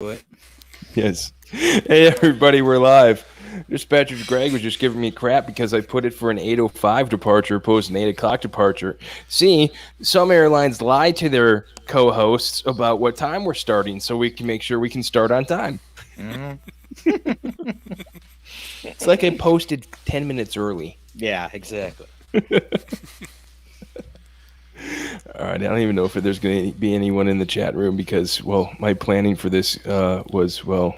it. Yes. Hey, everybody, we're live. Dispatcher Gregg was just giving me crap because I put it for an 8:05 departure opposed to an 8 o'clock departure. See, some airlines lie to their co-hosts about what time we're starting so we can make sure we can start on time. Mm-hmm. It's like I posted 10 minutes early. Yeah, exactly. All right, I don't even know if there's going to be anyone in the chat room because, well, my planning for this was, well,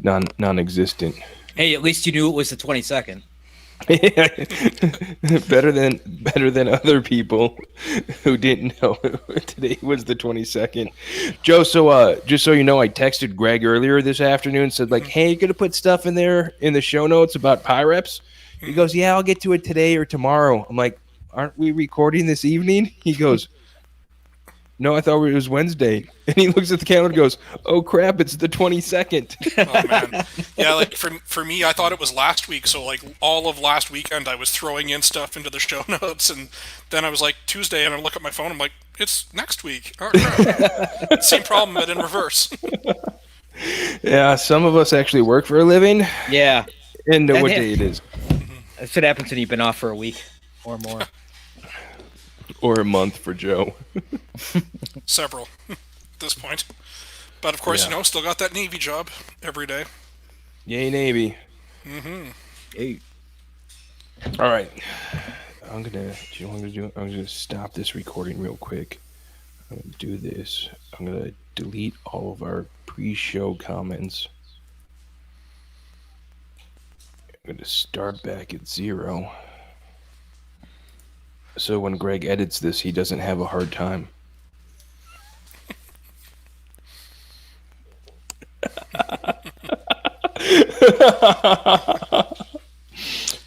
non-existent. Hey, at least you knew it was the 22nd. better than other people who didn't know today was the 22nd. Joe, so just so you know, I texted Gregg earlier this afternoon, said like, hey, you gonna put stuff in there in the show notes about PIREPs? He goes, yeah, I'll get to it today or tomorrow. I'm like, aren't we recording this evening? He goes, no, I thought it was Wednesday. And he looks at the calendar and goes, oh, crap, it's the 22nd. Oh, man. Yeah, like, for me, I thought it was last week, so, like, all of last weekend I was throwing in stuff into the show notes, and then I was like, Tuesday, and I look at my phone, I'm like, it's next week. Oh, crap. Same problem, but in reverse. Yeah, some of us actually work for a living. Yeah. And know what day it is. That's what happens when you've been off for a week or more. Or a month for Joe. Several at this point. But of course, still got that Navy job every day. Yay, Navy. Mm-hmm. Hey. All right. I'm going to stop this recording real quick. I'm going to do this. I'm going to delete all of our pre-show comments. I'm going to start back at 0. So when Gregg edits this, he doesn't have a hard time.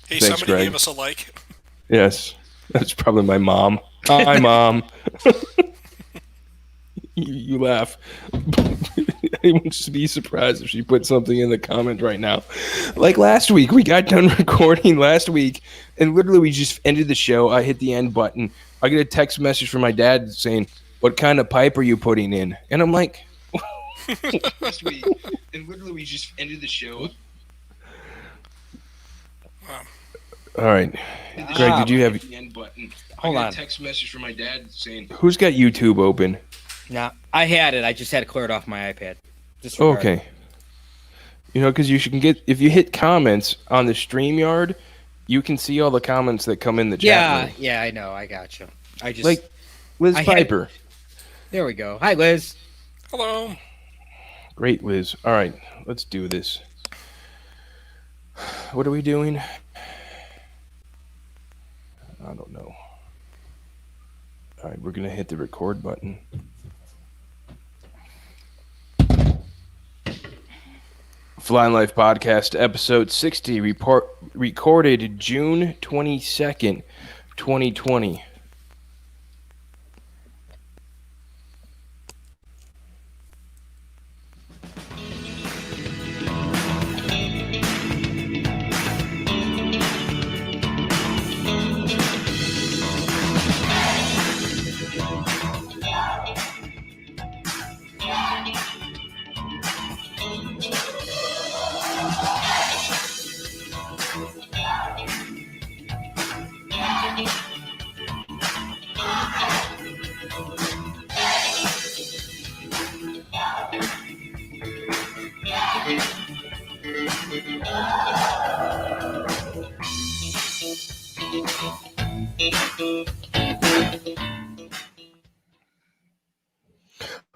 Hey, Thanks, somebody Gregg. gave us a like. Yes, that's probably my mom. Hi, Mom. you laugh. I wouldn't be surprised if she put something in the comment right now. Like last week, we got done recording last week, and literally we just ended the show. I hit the end button. I get a text message from my dad saying, what kind of pipe are you putting in? And I'm like, last week, and literally we just ended the show. Wow. All right. Gregg, did you have... The end button. Hold on. A text message from my dad saying, who's got YouTube open? Nah, I had it. I just had to clear it off my iPad. Okay. You know, because you can get, if you hit comments on the StreamYard, you can see all the comments that come in the chat room. Yeah, I know. I got you. I just like Liz Piper. There we go. Hi, Liz. hello. Great, Liz. All right, let's do this. What are we doing? I don't know. All right, we're going to hit the record button. Flying Life Podcast, episode 60, recorded June 22nd, 2020.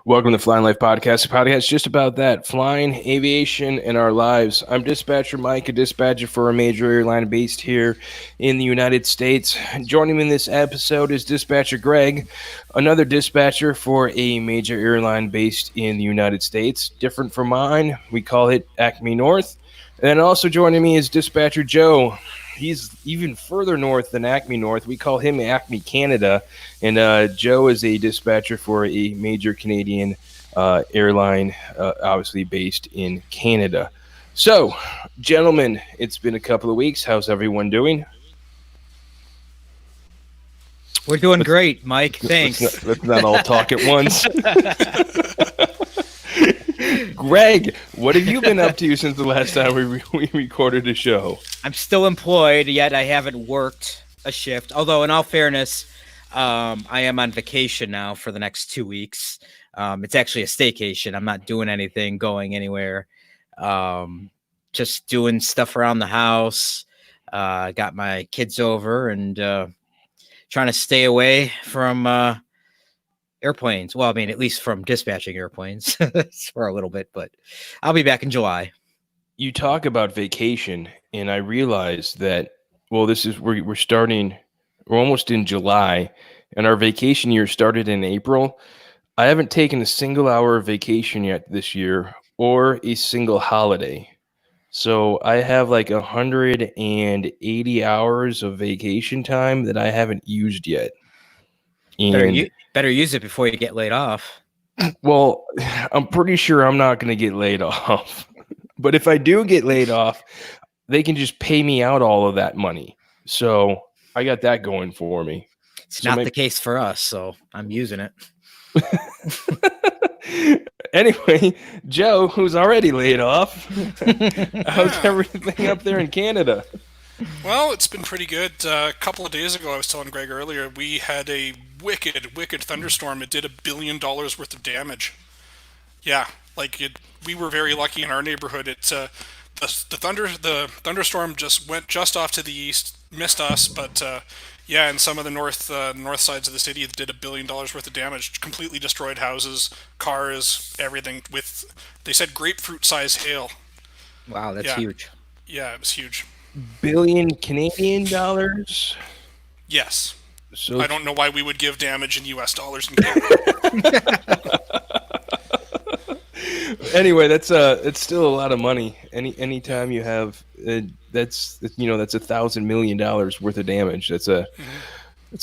Welcome to Flying Life Podcast. A podcast just about that, flying, aviation, and our lives. I'm Dispatcher Mike, a dispatcher for a major airline based here in the United States. Joining me in this episode is Dispatcher Gregg, another dispatcher for a major airline based in the United States. Different from mine, we call it Acme North. And also joining me is Dispatcher Joe. He's even further north than Acme North. We call him Acme Canada. And Joe is a dispatcher for a major Canadian airline, obviously based in Canada. So, gentlemen, it's been a couple of weeks. How's everyone doing? We're doing great, Mike. Thanks. Let's not all talk at once. Greg, what have you been up to since the last time we recorded a show? I'm still employed, yet I haven't worked a shift. Although, in all fairness, I am on vacation now for the next 2 weeks. It's actually a staycation. I'm not doing anything, going anywhere. Just doing stuff around the house. Got my kids over and trying to stay away from airplanes. Well, I mean, at least from dispatching airplanes for a little bit, but I'll be back in July. You talk about vacation, and I realized that, well, we're starting, we're almost in July, and our vacation year started in April. I haven't taken a single hour of vacation yet this year or a single holiday. So I have like 180 hours of vacation time that I haven't used yet. And Better use it before you get laid off. well, I'm pretty sure I'm not going to get laid off. But if I do get laid off, they can just pay me out all of that money. So I got that going for me. It's not the case for us, so I'm using it. Anyway, Joe, who's already laid off, how's everything up there in Canada? Well, it's been pretty good. A couple of days ago, I was telling Greg earlier, we had a wicked thunderstorm. It did $1 billion worth of damage. Yeah, we were very lucky in our neighborhood. The thunderstorm just went just off to the east, missed us, but yeah, in some of the north sides of the city, it did $1 billion worth of damage. Completely destroyed houses, cars, everything. They said grapefruit-size hail. Wow, that's huge. Yeah, it was huge. Billion Canadian dollars? Yes. So I don't know why we would give damage in U.S. dollars in Canada. Anyway, it's still a lot of money. Anytime you have that's $1,000 million worth of damage. That's a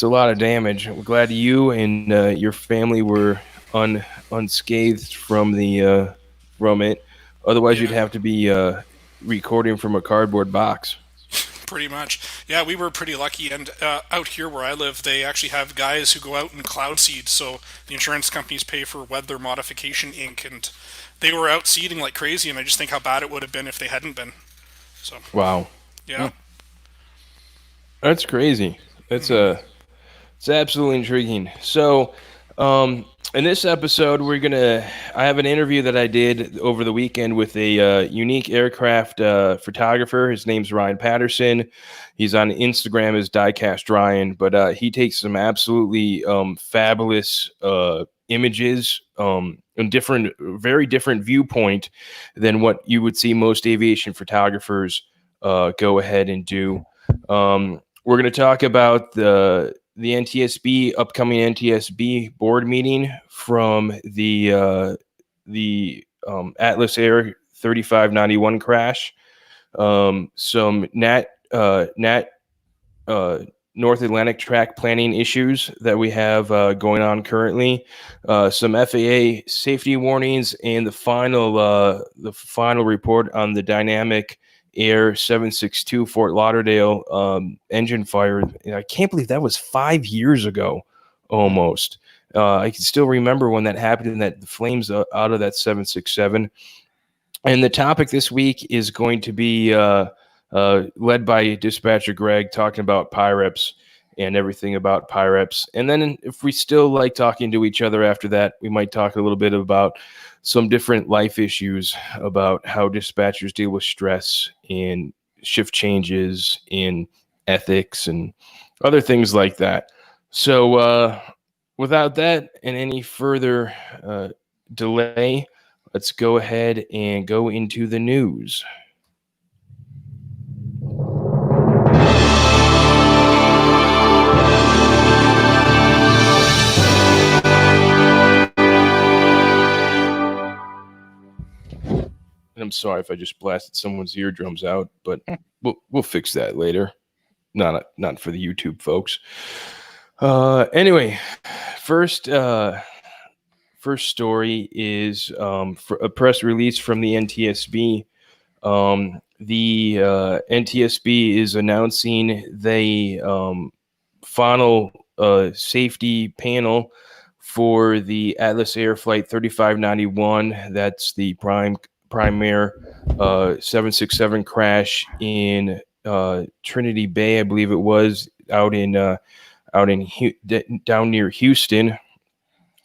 lot of damage. We're glad you and your family were unscathed from it. Otherwise, you'd have to be recording from a cardboard box. Pretty much. Yeah, we were pretty lucky. And out here where I live, they actually have guys who go out and cloud seed. So the insurance companies pay for weather modification ink. And they were out seeding like crazy. And I just think how bad it would have been if they hadn't been. So. Wow. Yeah. That's crazy. It's absolutely intriguing. So, in this episode, I have an interview that I did over the weekend with a unique aircraft photographer. His name's Ryan Patterson. He's on Instagram as Diecast Ryan, but he takes some absolutely fabulous images, very different viewpoint than what you would see most aviation photographers go ahead and do. We're going to talk about the upcoming NTSB board meeting from the Atlas Air 3591 crash, some North Atlantic track planning issues that we have going on currently, some FAA safety warnings, and the final report on the dynamic Air 762 Fort Lauderdale engine fire. And I can't believe that was 5 years ago, almost. I can still remember when that happened and that the flames out of that 767. And the topic this week is going to be led by dispatcher Gregg, talking about PIREPs and everything about PIREPs. And then if we still like talking to each other after that, we might talk a little bit about some different life issues, about how dispatchers deal with stress and shift changes in ethics and other things like that. So without that and any further delay, let's go ahead and go into the news. I'm sorry if I just blasted someone's eardrums out, but we'll fix that later. Not for the YouTube folks. Anyway, first story is for a press release from the NTSB. The NTSB is announcing the final safety panel for the Atlas Air Flight 3591. That's the Prime Air 767 crash in Trinity Bay, I believe it was, down near Houston.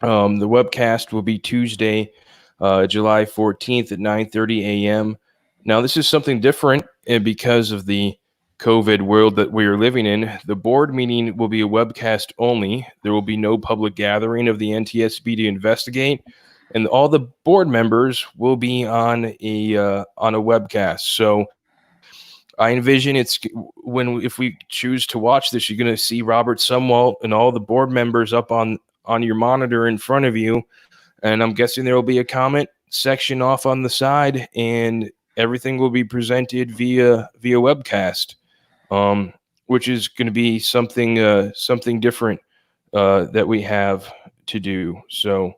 The webcast will be Tuesday, July 14th at 9:30 a.m. Now, this is something different, and because of the COVID world that we are living in, the board meeting will be a webcast only. There will be no public gathering of the NTSB to investigate, and all the board members will be on a webcast. So I envision if we choose to watch this, you're going to see Robert Sumwalt and all the board members up on your monitor in front of you, and I'm guessing there will be a comment section off on the side, and everything will be presented via webcast, which is going to be something different that we have to do. So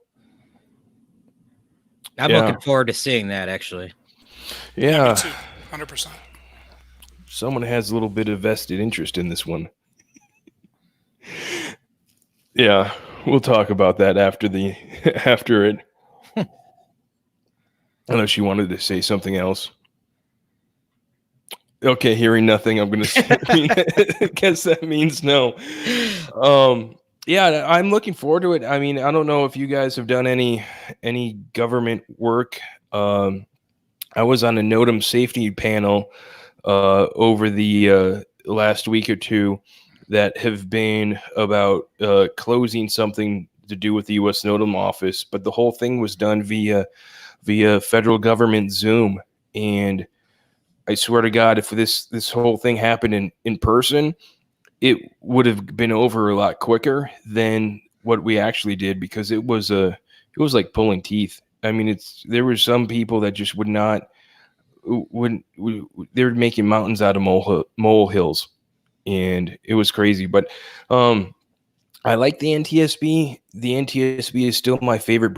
I'm looking forward to seeing that, actually. Yeah, me too. 100%. Someone has a little bit of vested interest in this one. Yeah, we'll talk about that after it. Unless you wanted to say something else. Okay, hearing nothing, I'm going to say, I guess that means no. Yeah, I'm looking forward to it. I mean, I don't know if you guys have done any government work. I was on a NOTAM safety panel over the last week or two that have been about closing something to do with the U.S. NOTAM office, but the whole thing was done via federal government Zoom. And I swear to God, if this whole thing happened in person, it would have been over a lot quicker than what we actually did, because it was like pulling teeth. I mean, there were some people that just they're making mountains out of molehills, and it was crazy. But I like the NTSB. The NTSB is still my favorite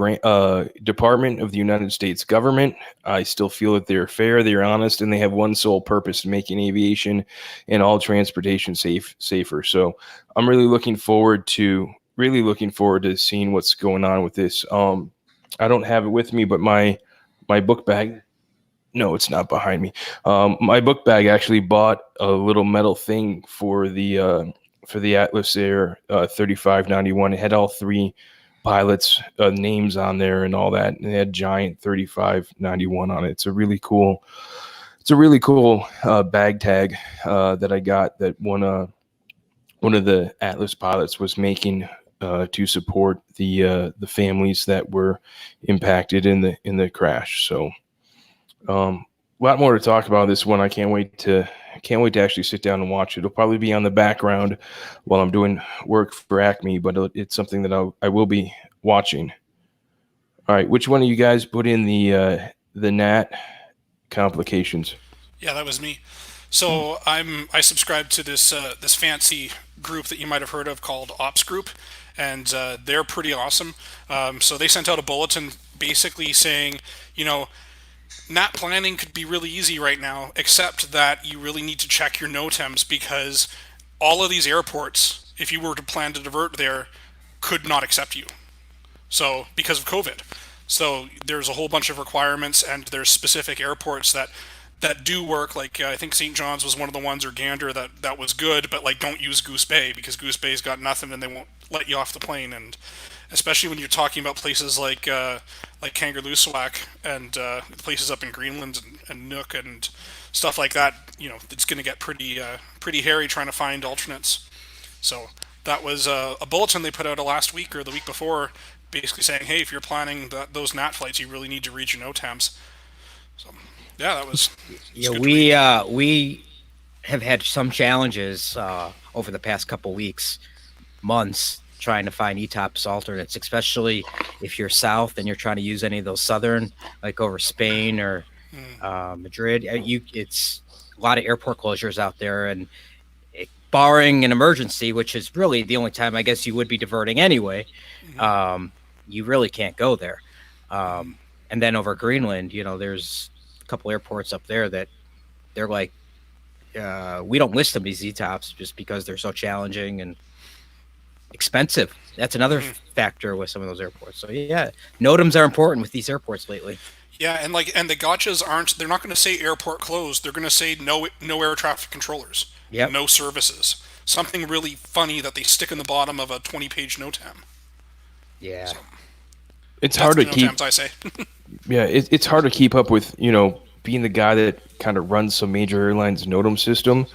department of the United States government. I still feel that they're fair, they're honest, and they have one sole purpose: making aviation and all transportation safer. So I'm really looking forward to seeing what's going on with this. I don't have it with me, but my book bag. No, it's not behind me. My book bag actually bought a little metal thing for the Atlas Air 3591. It had all three pilots' names on there and all that, and it had giant 3591 on it. It's a really cool bag tag that I got, that one of the Atlas pilots was making to support the families that were impacted in the crash. So. A lot more to talk about this one. I can't wait to actually sit down and watch it. It'll probably be on the background while I'm doing work for Acme, but it's something that I will be watching. All right, which one of you guys put in the NAT complications? Yeah, that was me. So I subscribe to this fancy group that you might have heard of called Ops Group, and they're pretty awesome. So they sent out a bulletin basically saying, NAT planning could be really easy right now, except that you really need to check your NOTAMs, because all of these airports, if you were to plan to divert there, could not accept you. So, because of COVID. So there's a whole bunch of requirements, and there's specific airports that do work. Like I think St. John's was one of the ones, or Gander, that was good, but like don't use Goose Bay, because Goose Bay's got nothing and they won't let you off the plane. And especially when you're talking about places like Kangerlussuaq and places up in Greenland and Nook and stuff like that, it's going to get pretty hairy trying to find alternates. So that was a bulletin they put out last week or the week before, basically saying, hey, if you're planning those NAT flights, you really need to read your NOTAMs. So yeah, that was. Yeah, we have had some challenges over the past couple weeks, months, trying to find ETOPS alternates, especially if you're south and you're trying to use any of those southern, like over Spain or Madrid. It's a lot of airport closures out there, and barring an emergency, which is really the only time I guess you would be diverting anyway, you really can't go there. And then over Greenland, there's a couple airports up there that they're like, we don't list them as ETOPS just because they're so challenging, and expensive. That's another factor with some of those airports. So yeah, NOTAMs are important with these airports lately. Yeah, and the gotchas aren't. They're not going to say airport closed. They're going to say no air traffic controllers, Yep. no services. Something really funny that they stick in the bottom of a 20-page NOTAM. Yeah. So It's that's hard the to keep. NOTAMs I say. Yeah, it's hard to keep up with, being the guy that kind of runs some major airlines NOTAM system.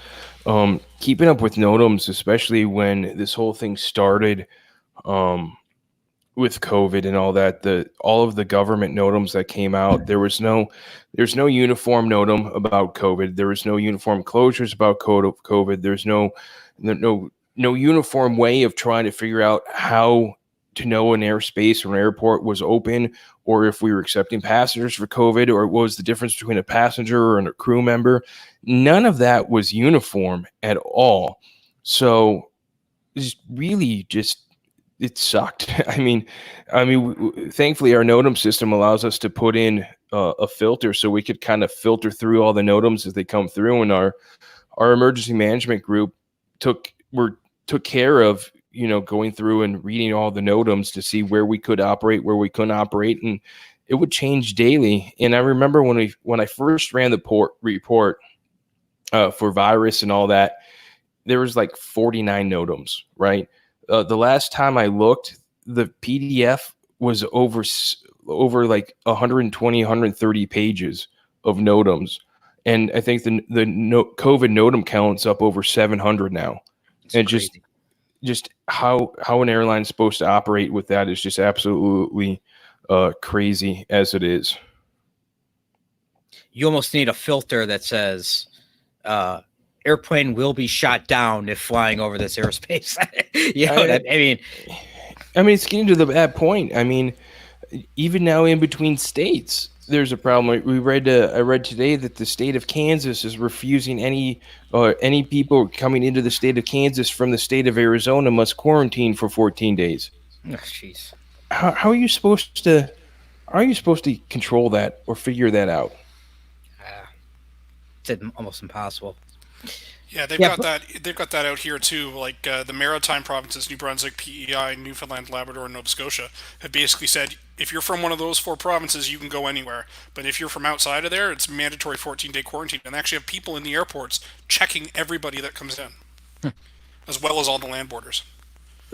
Keeping up with NOTAMs, especially when this whole thing started, with COVID and all that, all of the government NOTAMs that came out, there's no uniform NOTAM about COVID. There was no uniform closures about COVID. There's no uniform way of trying to figure out how to know an airspace or an airport was open, or if we were accepting passengers for COVID, or what was the difference between a passenger and a crew member. None of that was uniform at all. So it's really just it sucked. Thankfully, our NOTAM system allows us to put in a filter, so we could kind of filter through all the NOTAMs as they come through. And our emergency management group took care of going through and reading all the NOTAMs to see where we could operate, where we couldn't operate, and it would change daily. And I remember when I first ran the report for virus and all that, there was like 49 NOTAMs, right? The last time I looked, the PDF was over like 120, 130 pages of NOTAMs. And I think the COVID NOTAM count's up over 700 now. It's and crazy. just how an airline is supposed to operate with that is just absolutely crazy as it is. You almost need a filter that says airplane will be shot down if flying over this airspace. It's getting to that point. Even now in between states, there's a problem. I read today that the state of Kansas is refusing any people coming into the state of Kansas from the state of Arizona must quarantine for 14 days. Oh, jeez. How are you supposed to? How are you supposed to control that or figure that out? It's almost impossible. Yeah, they've got that out here too. Like the maritime provinces, New Brunswick, PEI, Newfoundland, Labrador, and Nova Scotia, have basically said if you're from one of those 4 provinces, you can go anywhere. But if you're from outside of there, it's mandatory 14-day quarantine. And they actually have people in the airports checking everybody that comes in, as well as all the land borders.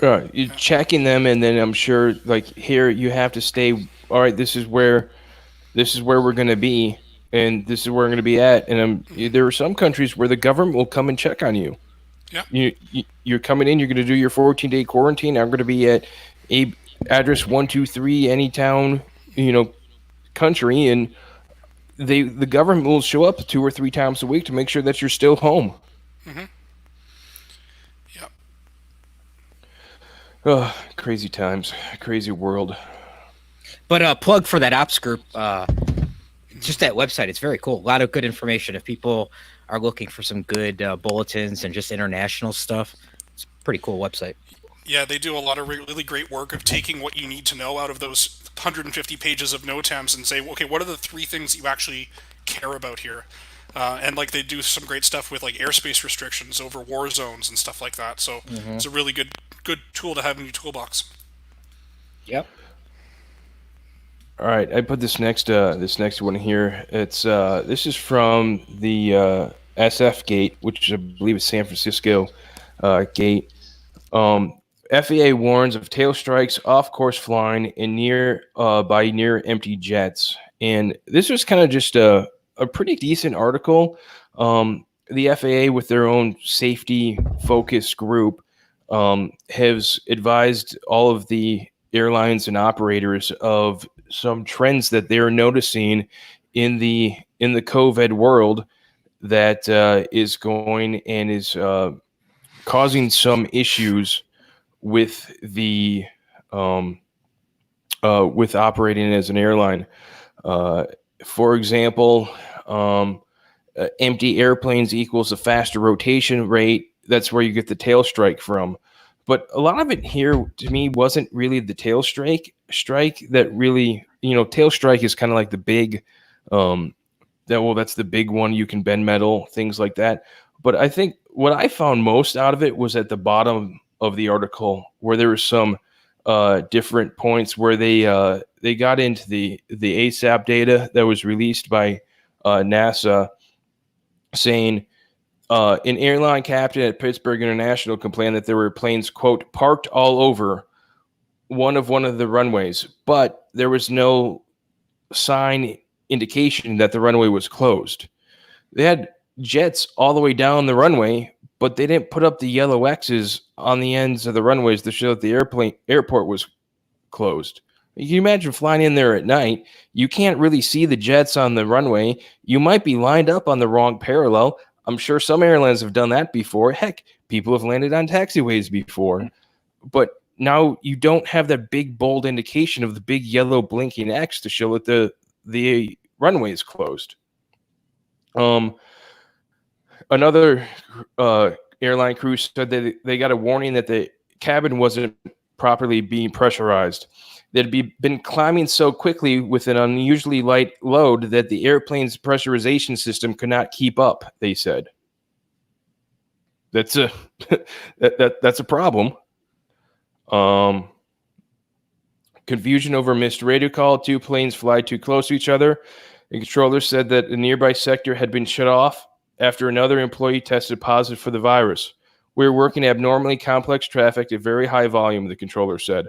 You're checking them, and then I'm sure, like, here you have to stay. All right, this is where we're going to be, and this is where we're going to be at. And there are some countries where the government will come and check on you. Yeah. You're coming in. You're going to do your 14-day quarantine. I'm going to be at address 123 any town, country, and the government will show up 2 or 3 times a week to make sure that you're still home. Mm-hmm. Yep. Oh, crazy times, crazy world. But plug for that ops group. Just that website. It's very cool. A lot of good information. If people are looking for some good bulletins and just international stuff, it's a pretty cool website. Yeah, they do a lot of really great work of taking what you need to know out of those 150 pages of NOTAMs and say, okay, what are the 3 things you actually care about here? And like they do some great stuff with like airspace restrictions over war zones and stuff like that. So It's a really good tool to have in your toolbox. Yep. All right, I put this next one here. It's this is from the SF gate, which I believe is San Francisco gate. FAA warns of tail strikes, off-course flying, and by near empty jets. And this was kind of just a pretty decent article. The FAA, with their own safety-focused group, has advised all of the airlines and operators of some trends that they're noticing in the COVID world that is going and is causing some issues with the with operating as an airline. For example, empty airplanes equals a faster rotation rate. That's where you get the tail strike from. But a lot of it here, to me, wasn't really the tail strike that really, tail strike is kind of like the big, that's the big one. You can bend metal, things like that. But I think what I found most out of it was at the bottom of the article where there were some different points where they got into the ASAP data that was released by NASA, saying an airline captain at Pittsburgh International complained that there were planes, quote, parked all over one of the runways, but there was no sign indication that the runway was closed. They had jets all the way down the runway, but they didn't put up the yellow X's on the ends of the runways to show that the airport was closed. You can imagine flying in there at night. You can't really see the jets on the runway. You might be lined up on the wrong parallel. I'm sure some airlines have done that before. Heck, people have landed on taxiways before. But now you don't have that big, bold indication of the big yellow blinking X to show that the runway is closed. Another airline crew said that they got a warning that the cabin wasn't properly being pressurized. They'd been climbing so quickly with an unusually light load that the airplane's pressurization system could not keep up, they said. That's a that's a problem. Confusion over missed radio call. Two planes fly too close to each other. The controller said that a nearby sector had been shut off after another employee tested positive for the virus. We were working abnormally complex traffic at very high volume, the controller said.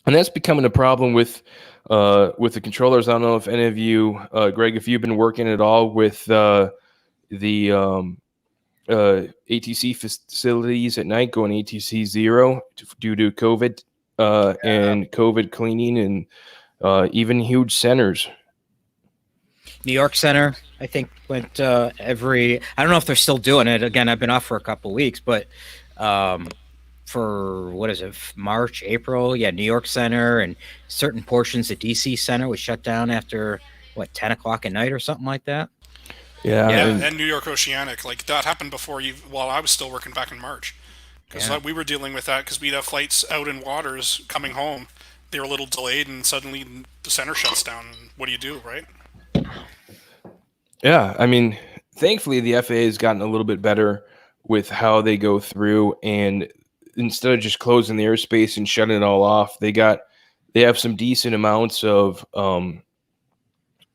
And that's becoming a problem with the controllers. I don't know if any of you, Greg, if you've been working at all with the ATC facilities at night, going ATC 0 due to COVID and COVID cleaning and even huge centers. New York Center, I think, went I don't know if they're still doing it. Again, I've been off for a couple of weeks, but for what is it, March, April? Yeah, New York Center and certain portions of DC Center was shut down after 10 o'clock at night or something like that. Yeah, and New York Oceanic, like that happened before while I was still working back in March, because we were dealing with that because we'd have flights out in waters coming home. They were a little delayed, and suddenly the center shuts down. What do you do, right? Yeah, I mean, thankfully the FAA has gotten a little bit better with how they go through, and instead of just closing the airspace and shutting it all off, they have some decent amounts of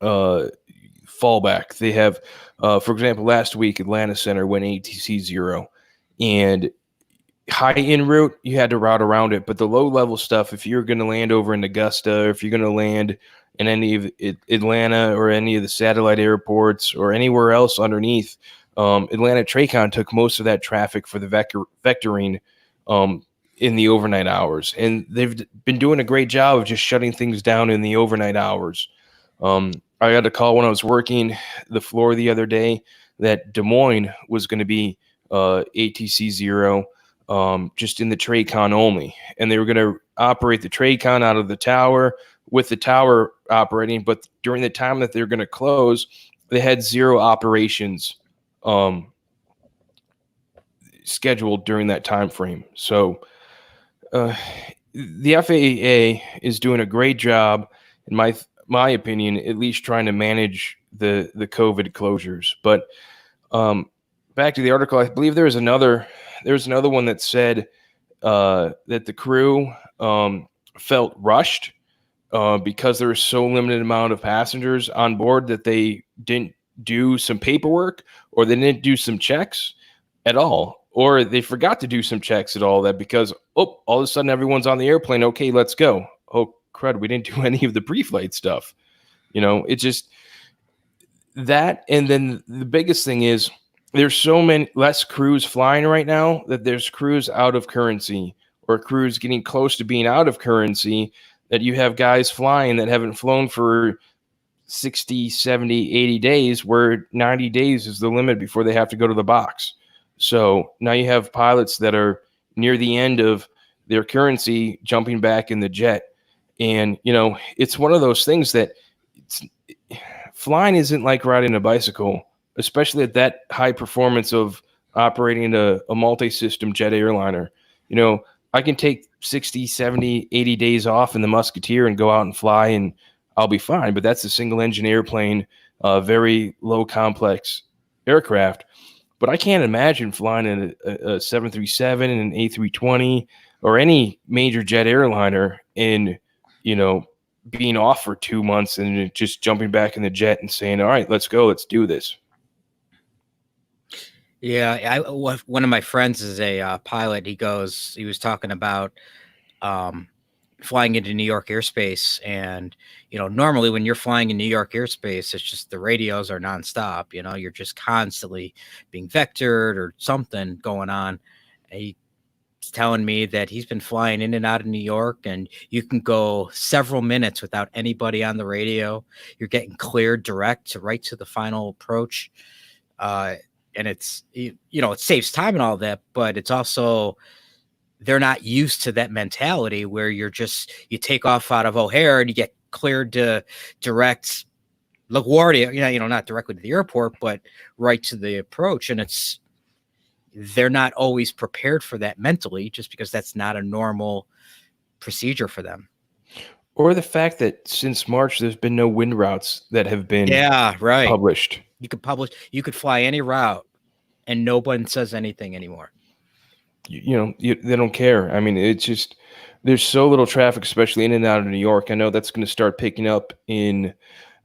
fallback. They have, for example, last week Atlanta Center went ATC 0, and high en route you had to route around it, but the low level stuff, if you're going to land over in Augusta, or if you're going to land in any of Atlanta or any of the satellite airports or anywhere else underneath, Atlanta Tracon took most of that traffic for the vectoring in the overnight hours, and they've been doing a great job of just shutting things down in the overnight hours. I got a call when I was working the floor the other day that Des Moines was going to be ATC 0, just in the Tracon only, and they were going to operate the Tracon out of the tower with the tower operating, but during the time that they're going to close, they had 0 operations scheduled during that time frame. So the FAA is doing a great job, in my opinion, at least trying to manage the COVID closures. But back to the article, I believe there was another one that said that the crew felt rushed because there was so limited amount of passengers on board that they didn't do some paperwork, or they didn't do some checks at all, or they forgot to do some checks at all, that because, all of a sudden everyone's on the airplane. Okay, let's go. Oh, crud, we didn't do any of the pre-flight stuff. It's just that. And then the biggest thing is there's so many less crews flying right now that there's crews out of currency, or crews getting close to being out of currency, that you have guys flying that haven't flown for 60, 70, 80 days, where 90 days is the limit before they have to go to the box. So now you have pilots that are near the end of their currency jumping back in the jet. And, it's one of those things that flying isn't like riding a bicycle, especially at that high performance of operating a multi-system jet airliner. I can take 60, 70, 80 days off in the Musketeer and go out and fly, and I'll be fine. But that's a single engine airplane, very low complex aircraft. But I can't imagine flying in a 737 and an A320 or any major jet airliner and, being off for 2 months and just jumping back in the jet and saying, all right, let's go. Let's do this. Yeah, one of my friends is a pilot. He was talking about flying into New York airspace, and normally when you're flying in New York airspace, it's just the radios are nonstop. You're just constantly being vectored or something going on. And he's telling me that he's been flying in and out of New York, and you can go several minutes without anybody on the radio. You're getting cleared direct right to the final approach. And it's, it saves time and all that, but it's also, they're not used to that mentality where you take off out of O'Hare and you get cleared to direct LaGuardia, not directly to the airport, but right to the approach. And they're not always prepared for that mentally, just because that's not a normal procedure for them. Or the fact that since March, there's been no wind routes that have been published. You could fly any route and no one says anything anymore. They don't care. I mean, it's just, there's so little traffic, especially in and out of New York. I know that's going to start picking up in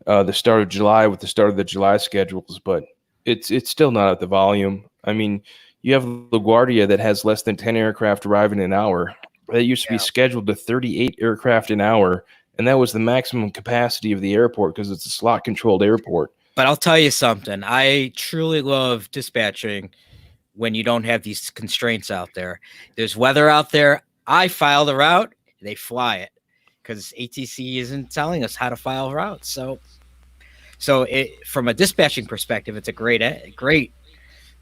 the start of July with the start of the July schedules, but it's still not at the volume. I mean, you have LaGuardia that has less than 10 aircraft arriving an hour. That used to be scheduled to 38 aircraft an hour, and that was the maximum capacity of the airport because it's a slot-controlled airport. But I'll tell you something. I truly love dispatching when you don't have these constraints out there. There's weather out there. I file the route. They fly it because ATC isn't telling us how to file routes. So from a dispatching perspective, it's a great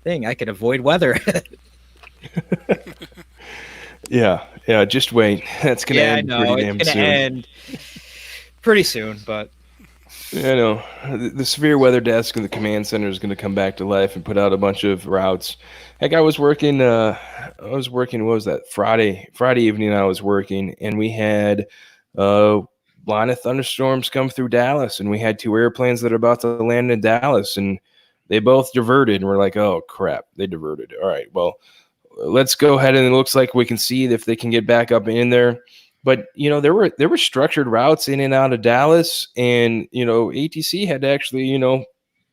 thing. I could avoid weather. Yeah. Just wait. That's going to end pretty damn soon. It's going to end pretty soon, but. I know. The severe weather desk in the command center is going to come back to life and put out a bunch of routes. Heck, I was working, what was that? Friday evening I was working, and we had line of thunderstorms come through Dallas, and we had 2 airplanes that are about to land in Dallas, and they both diverted, and we're like, oh, crap, they diverted. All right, well, let's go ahead, and it looks like we can see if they can get back up in there. But, there were structured routes in and out of Dallas, and, ATC had to actually,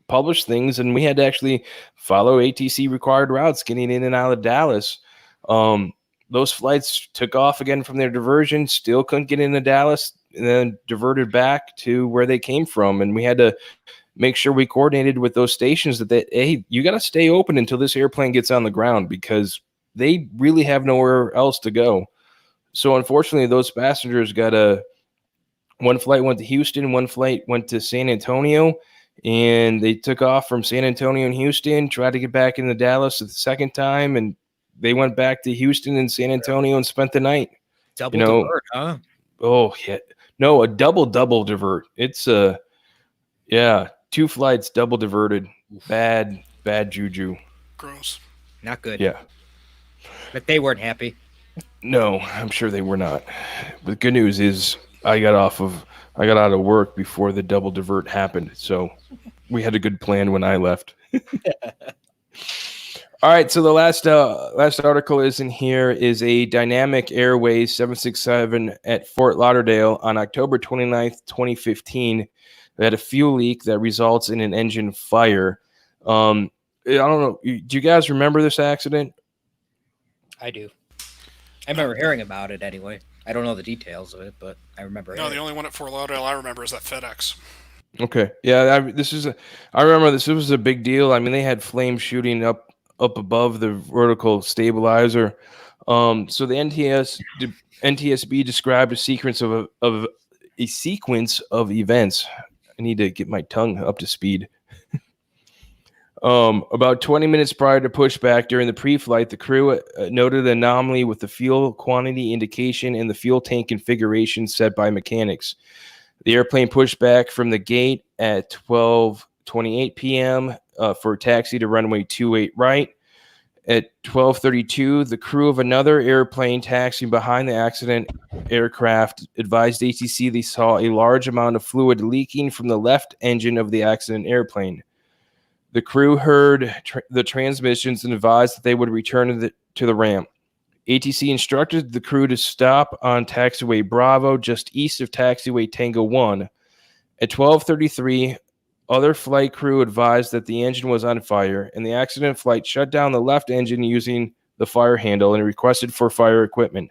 publish things, and we had to actually follow ATC required routes getting in and out of Dallas. Those flights took off again from their diversion, still couldn't get into Dallas, and then diverted back to where they came from. And we had to make sure we coordinated with those stations that hey, you got to stay open until this airplane gets on the ground because they really have nowhere else to go. So unfortunately, those passengers one flight went to Houston, one flight went to San Antonio, and they took off from San Antonio and Houston, tried to get back into Dallas the second time, and they went back to Houston and San Antonio and spent the night. Double divert, huh? Oh, yeah. No, a double divert. It's 2 flights double diverted. Bad juju. Gross. Not good. Yeah. But they weren't happy. No, I'm sure they were not. But the good news is I got out of work before the double divert happened. So we had a good plan when I left. All right. So the last article is in here is a Dynamic Airways 767 at Fort Lauderdale on October 29th, 2015. They had a fuel leak that results in an engine fire. I don't know. Do you guys remember this accident? I do. I remember hearing about it anyway. I don't know the details of it, but I remember. No, the only one at Fort Lauderdale I remember is that FedEx. Okay. Yeah, I remember this was a big deal. I mean, they had flames shooting up above the vertical stabilizer. So the NTSB described a sequence of events. I need to get my tongue up to speed. About 20 minutes prior to pushback during the pre-flight, the crew noted an anomaly with the fuel quantity indication and the fuel tank configuration set by mechanics. The airplane pushed back from the gate at 12:28 p.m. For taxi to runway 28 right. At 12:32, the crew of another airplane taxiing behind the accident aircraft advised ATC they saw a large amount of fluid leaking from the left engine of the accident airplane. The crew heard the transmissions and advised that they would return to the ramp. ATC instructed the crew to stop on taxiway Bravo, just east of taxiway Tango 1. At 12:33, other flight crew advised that the engine was on fire, and the accident flight shut down the left engine using the fire handle and requested for fire equipment.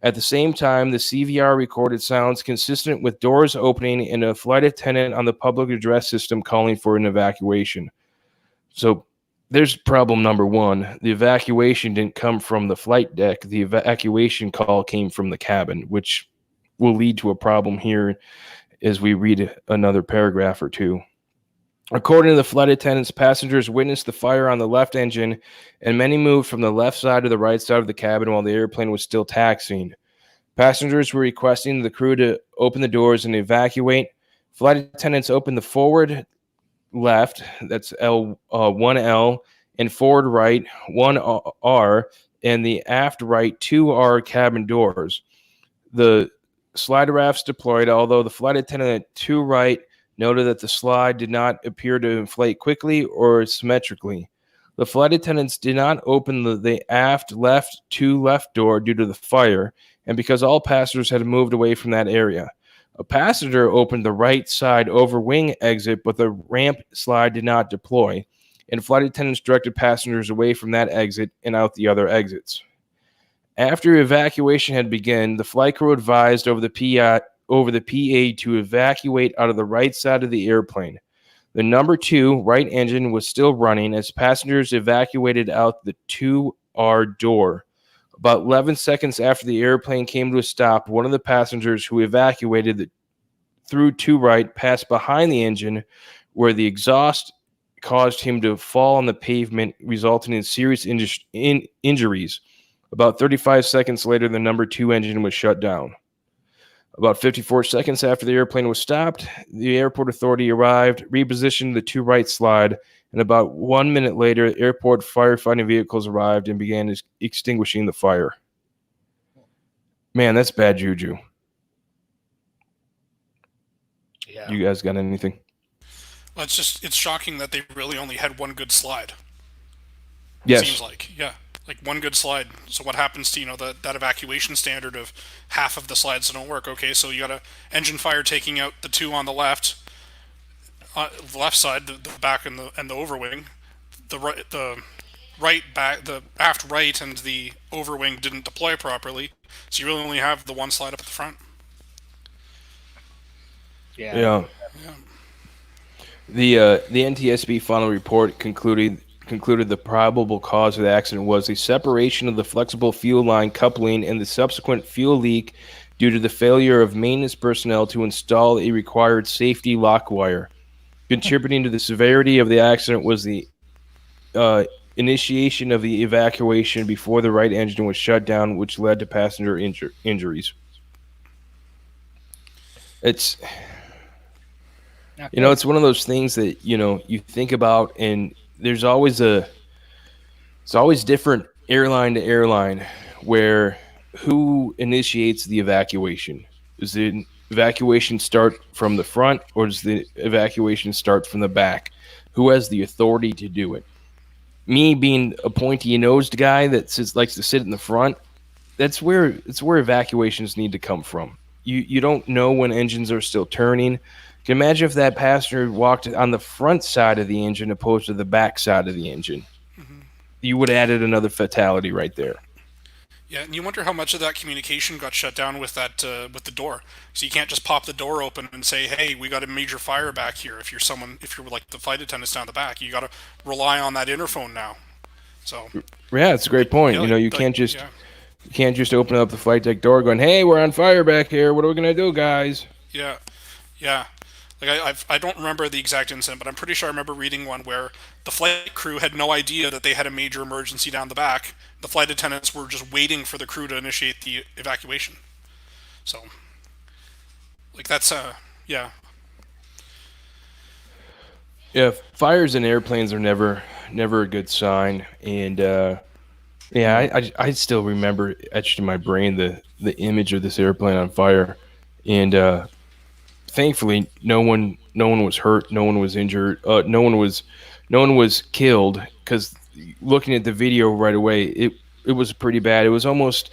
At the same time, the CVR recorded sounds consistent with doors opening and a flight attendant on the public address system calling for an evacuation. So there's problem number one. The evacuation didn't come from the flight deck. The evacuation call came from the cabin, which will lead to a problem here as we read another paragraph or two. According to the flight attendants, passengers witnessed the fire on the left engine, and many moved from the left side to the right side of the cabin while the airplane was still taxiing. Passengers were requesting the crew to open the doors and evacuate. Flight attendants opened the forward left, that's L1L, and forward right 1R, and the aft right 2R cabin doors. The slide rafts deployed, although the flight attendant at 2 right noted that the slide did not appear to inflate quickly or symmetrically. The flight attendants did not open the aft left 2 left door due to the fire, and because all passengers had moved away from that area. A passenger opened the right side over wing exit, but the ramp slide did not deploy, and flight attendants directed passengers away from that exit and out the other exits. After evacuation had begun, the flight crew advised over the PA to evacuate out of the right side of the airplane. The number 2 right engine was still running as passengers evacuated out the 2R door. About 11 seconds after the airplane came to a stop, one of the passengers who evacuated through 2 right passed behind the engine, where the exhaust caused him to fall on the pavement, resulting in serious injuries. About 35 seconds later, the number 2 engine was shut down. About 54 seconds after the airplane was stopped, the airport authority arrived, repositioned the 2 right slide, and about 1 minute later, airport firefighting vehicles arrived and began extinguishing the fire. Man, that's bad juju. Yeah. You guys got anything? Well, it's shocking that they really only had one good slide. Yes. Seems like one good slide. So what happens to that evacuation standard of half of the slides don't work? Okay, so you got a engine fire taking out the 2 on the left side, the back and the overwing. The right back, the aft right and the overwing didn't deploy properly, so you really only have the one slide up at the front. Yeah. The NTSB final report concluded the probable cause of the accident was a separation of the flexible fuel line coupling and the subsequent fuel leak due to the failure of maintenance personnel to install a required safety lock wire. Contributing to the severity of the accident was the initiation of the evacuation before the right engine was shut down, which led to passenger injuries. It's it's one of those things that you think about, and there's always different airline to airline where who initiates the evacuation. Does the evacuation start from the front, or does the evacuation start from the back? Who has the authority to do it? Me being a pointy-nosed guy that likes to sit in the front, it's where evacuations need to come from. You don't know when engines are still turning. Can you imagine if that passenger walked on the front side of the engine opposed to the back side of the engine? Mm-hmm. You would have added another fatality right there. Yeah, and you wonder how much of that communication got shut down with that with the door. So you can't just pop the door open and say, "Hey, we got a major fire back here." If you're like the flight attendants down the back, you got to rely on that interphone now. So yeah, it's a great point. You can't just open up the flight deck door going, "Hey, we're on fire back here. What are we gonna do, guys?" Yeah. Like I don't remember the exact incident, but I'm pretty sure I remember reading one where the flight crew had no idea that they had a major emergency down the back. The flight attendants were just waiting for the crew to initiate the evacuation. So, like that's yeah. Yeah, fires in airplanes are never a good sign, and I still remember etched in my brain the image of this airplane on fire, and thankfully, no one was hurt, no one was injured, no one was killed. Because looking at the video right away, it was pretty bad. It was almost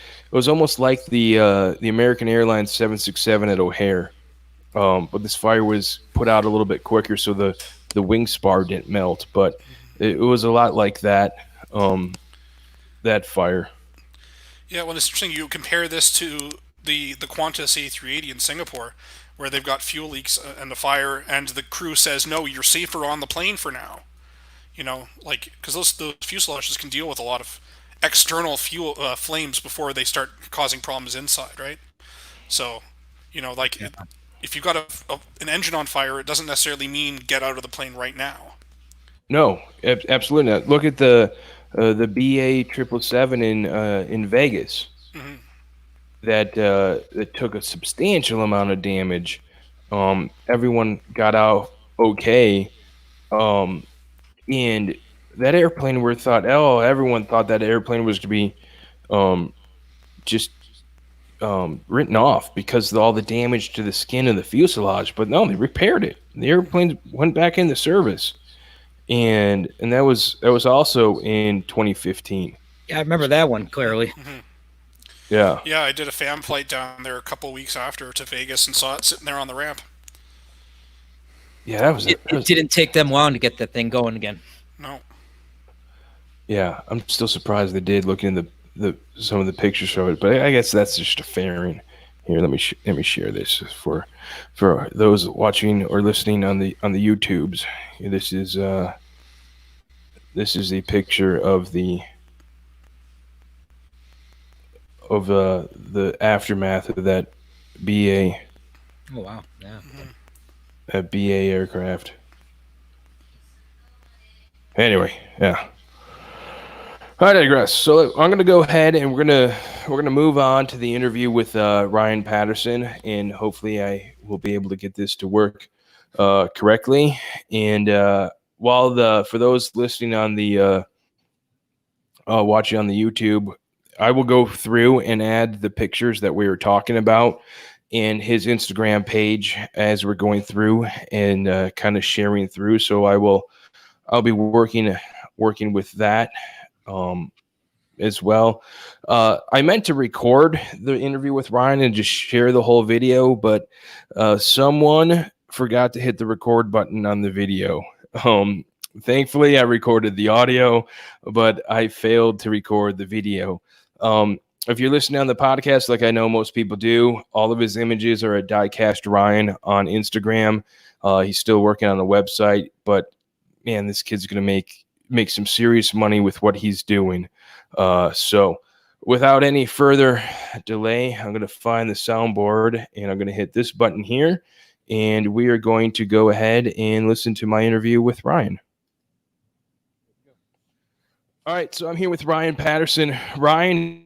like the American Airlines 767 at O'Hare. But this fire was put out a little bit quicker, so the wing spar didn't melt. But it was a lot like that. That fire. Yeah, well, it's interesting. You compare this to the Qantas A380 in Singapore, where they've got fuel leaks and the fire, and the crew says, "No, you're safer on the plane for now." Like because those fuselages can deal with a lot of external fuel flames before they start causing problems inside, right? So, like if you've got an engine on fire, it doesn't necessarily mean get out of the plane right now. No, absolutely not. Look at the BA 777 in Vegas Hmm. that took a substantial amount of damage. Everyone got out okay, um, and that airplane everyone thought that airplane was to be um, just written off because of all the damage to the skin of the fuselage. But no, they repaired it. The airplane went back into service, and that was also in 2015. Yeah, I remember that one clearly. Hmm. Yeah, Yeah, I did a fam flight down there a couple weeks after to Vegas and saw it sitting there on the ramp. yeah, that was, It didn't take them long to get that thing going again. No. yeah. I'm still surprised they did. Looking at the some of the pictures of it, but I guess that's just a fairing. Here, let me share this for those watching or listening on the YouTubes. This is a picture of the aftermath of that BA Oh wow, yeah. that BA aircraft. Anyway, yeah. I digress. So I'm going to go ahead and we're gonna move on to the interview with Ryan Patterson, and hopefully I will be able to get this to work correctly. And for those listening on the watching on the YouTube, I will go through and add the pictures that we were talking about in his Instagram page as we're going through and kind of sharing through. So I'll be working with that as well. I meant to record the interview with Ryan and just share the whole video, but someone forgot to hit the record button on the video. Thankfully, I recorded the audio, but I failed to record the video. If you're listening on the podcast, like I know most people do, all of his images are at Diecast Ryan on Instagram. He's still working on the website, but man, this kid's going to make some serious money with what he's doing. So without any further delay, I'm going to find the soundboard and I'm going to hit this button here, and we are going to go ahead and listen to my interview with Ryan. All right, so I'm here with Ryan Patterson. Ryan,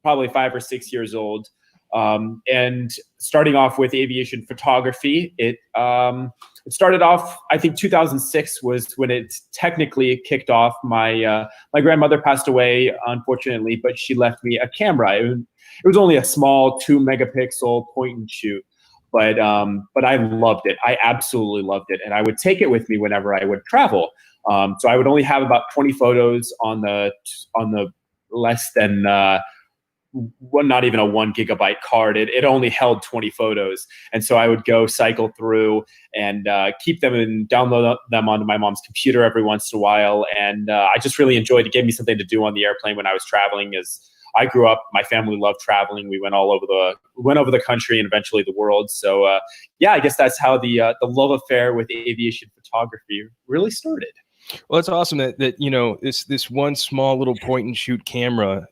probably 5 or 6 years old. And starting off with aviation photography, it started off, I think 2006 was when it technically kicked off. My grandmother passed away, unfortunately, but she left me a camera. It was only a small 2 megapixel point and shoot, but I loved it. I absolutely loved it. And I would take it with me whenever I would travel. So I would only have about 20 photos on the less than not even a 1 gigabyte card. It only held 20 photos. And so I would go cycle through and keep them and download them onto my mom's computer every once in a while. And I just really enjoyed it. It gave me something to do on the airplane when I was traveling. As I grew up, my family loved traveling. We went over the country and eventually the world. So yeah, I guess that's how the love affair with aviation photography really started. Well, it's awesome that this one small little point and shoot camera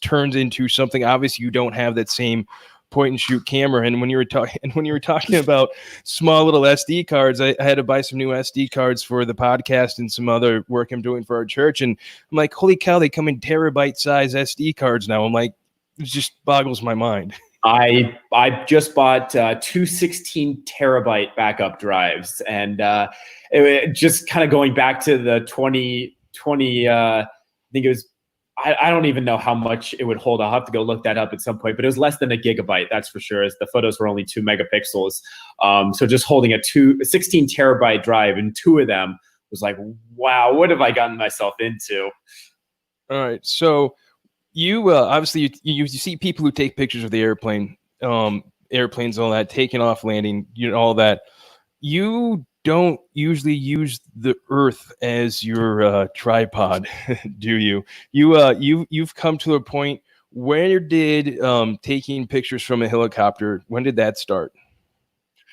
turns into something. Obviously, you don't have that same point and shoot camera. And when you were talking about small little SD cards, I had to buy some new SD cards for the podcast and some other work I'm doing for our church. And I'm like, holy cow, they come in terabyte size SD cards now. I'm like, it just boggles my mind. I just bought 2 16 terabyte backup drives, and it just kind of going back to the 2020. I think it was. I don't even know how much it would hold. I'll have to go look that up at some point, but it was less than a gigabyte, that's for sure, as the photos were only 2 megapixels. So just holding a 16 terabyte drive and 2 of them was like, wow, what have I gotten myself into? All right. So you obviously you see people who take pictures of the airplanes, all that, taking off, landing, all that. You don't usually use the Earth as your tripod, do you? You've come to a point. Where did taking pictures from a helicopter? When did that start?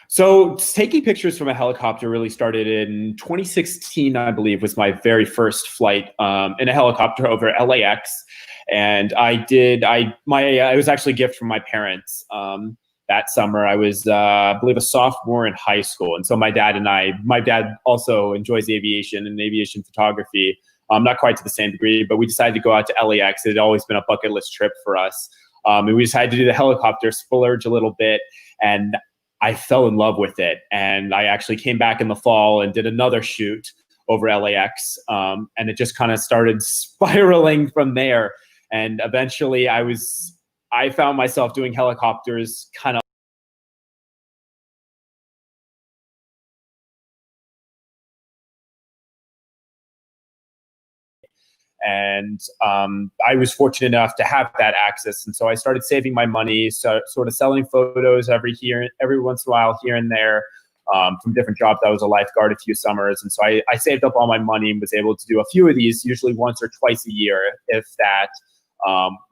So taking pictures from a helicopter really started in 2016, I believe, was my very first flight in a helicopter over LAX, and it was actually a gift from my parents. That summer, I was, I believe, a sophomore in high school. And so my dad also enjoys aviation and aviation photography, not quite to the same degree, but we decided to go out to LAX. It had always been a bucket list trip for us. And we decided to do the helicopter, splurge a little bit, and I fell in love with it. And I actually came back in the fall and did another shoot over LAX. And it just kind of started spiraling from there. And eventually I found myself doing helicopters kind of and I was fortunate enough to have that access. And so I started saving my money, so sort of selling photos every once in a while here and there from different jobs. I was a lifeguard a few summers. And so I saved up all my money and was able to do a few of these, usually once or twice a year, if that.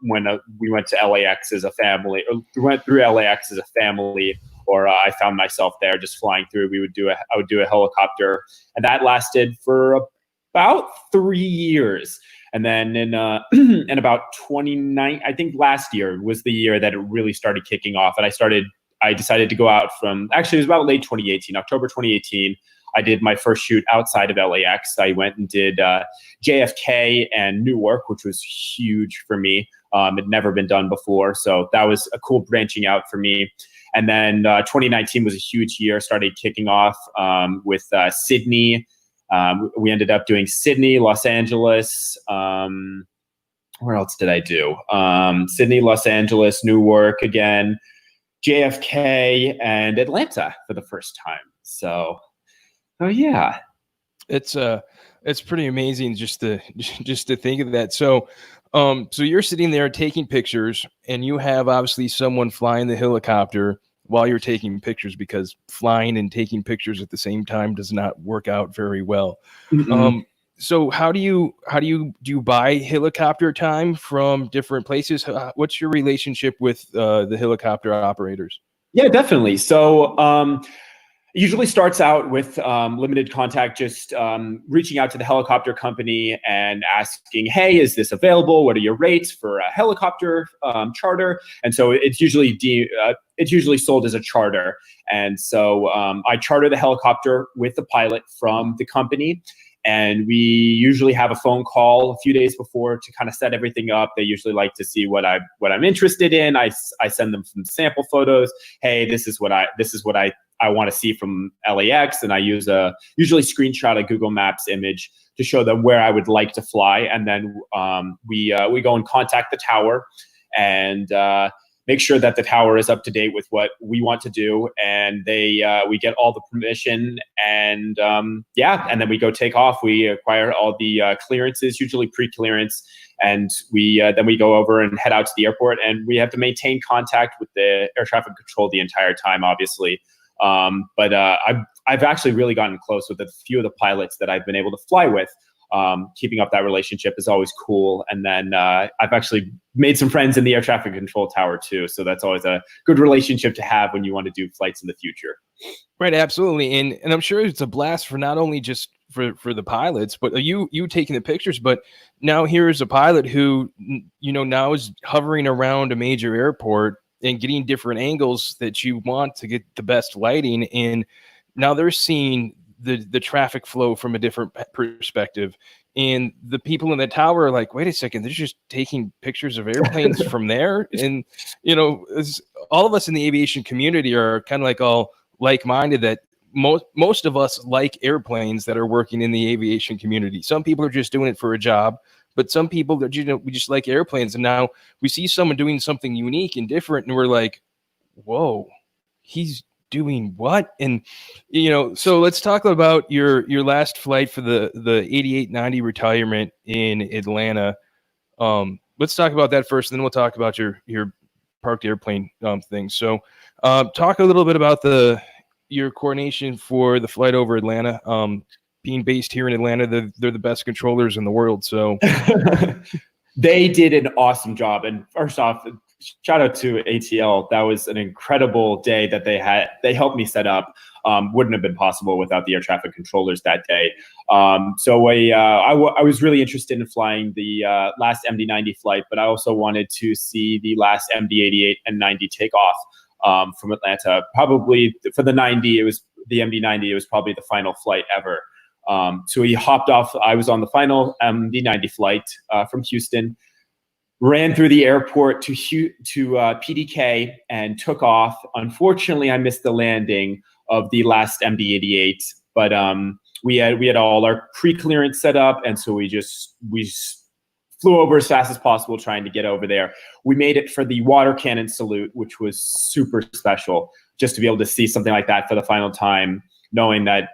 When we went to LAX as a family, or we went through LAX as a family, or I found myself there just flying through, I would do a helicopter, and that lasted for about 3 years. And then in about 29, I think last year was the year that it really started kicking off. And I decided to go out actually it was about late 2018, October 2018. I did my first shoot outside of LAX. I went and did JFK and Newark, which was huge for me. It had never been done before. So that was a cool branching out for me. And then 2019 was a huge year, started kicking off with Sydney. We ended up doing Sydney, Los Angeles. Where else did I do? Sydney, Los Angeles, Newark again, JFK, and Atlanta for the first time. So... oh yeah, it's pretty amazing just to think of that. So you're sitting there taking pictures, and you have obviously someone flying the helicopter while you're taking pictures, because flying and taking pictures at the same time does not work out very well. Mm-hmm. So how do you buy helicopter time from different places? What's your relationship with the helicopter operators? Yeah, definitely. So usually starts out with limited contact, just reaching out to the helicopter company and asking, hey, is this available? What are your rates for a helicopter charter? And so it's usually sold as a charter. And so I charter the helicopter with the pilot from the company. And we usually have a phone call a few days before to kind of set everything up. They usually like to see what I'm interested in. I send them some sample photos. Hey, this is what I want to see from LAX, and I usually screenshot a Google Maps image to show them where I would like to fly, and then we go and contact the tower and make sure that the tower is up to date with what we want to do, and we get all the permission, and and then we go take off. We acquire all the clearances, usually pre-clearance, and then we go over and head out to the airport, and we have to maintain contact with the air traffic control the entire time, obviously. But I've actually really gotten close with a few of the pilots that I've been able to fly with. Keeping up that relationship is always cool. And then I've actually made some friends in the air traffic control tower too. So that's always a good relationship to have when you want to do flights in the future. Right, absolutely. And I'm sure it's a blast for not only just for the pilots, but you taking the pictures, but now here's a pilot who, now is hovering around a major airport and getting different angles that you want to get the best lighting. And now they're seeing the traffic flow from a different perspective. And the people in the tower are like, wait a second, they're just taking pictures of airplanes from there. And, all of us in the aviation community are kind of like all like-minded that most of us like airplanes that are working in the aviation community. Some people are just doing it for a job, but some people that, we just like airplanes. And now we see someone doing something unique and different, and we're like, whoa, he's doing what? And so let's talk about your last flight for the 8890 retirement in Atlanta. Let's talk about that first, and then we'll talk about your parked airplane thing. So talk a little bit about your coordination for the flight over Atlanta. Being based here in Atlanta, they're the best controllers in the world. So they did an awesome job. And first off, shout out to ATL. That was an incredible day that they helped me set up. Wouldn't have been possible without the air traffic controllers that day. So I was really interested in flying the last MD-90 flight, but I also wanted to see the last MD-88 and 90 takeoff from Atlanta. Probably for the 90, it was the MD-90. It was probably the final flight ever. So we hopped off. I was on the final MD-90 flight from Houston. Ran through the airport to PDK and took off. Unfortunately, I missed the landing of the last MD-88, but we had all our pre-clearance set up, and so we flew over as fast as possible trying to get over there. We made it for the water cannon salute, which was super special, just to be able to see something like that for the final time, knowing that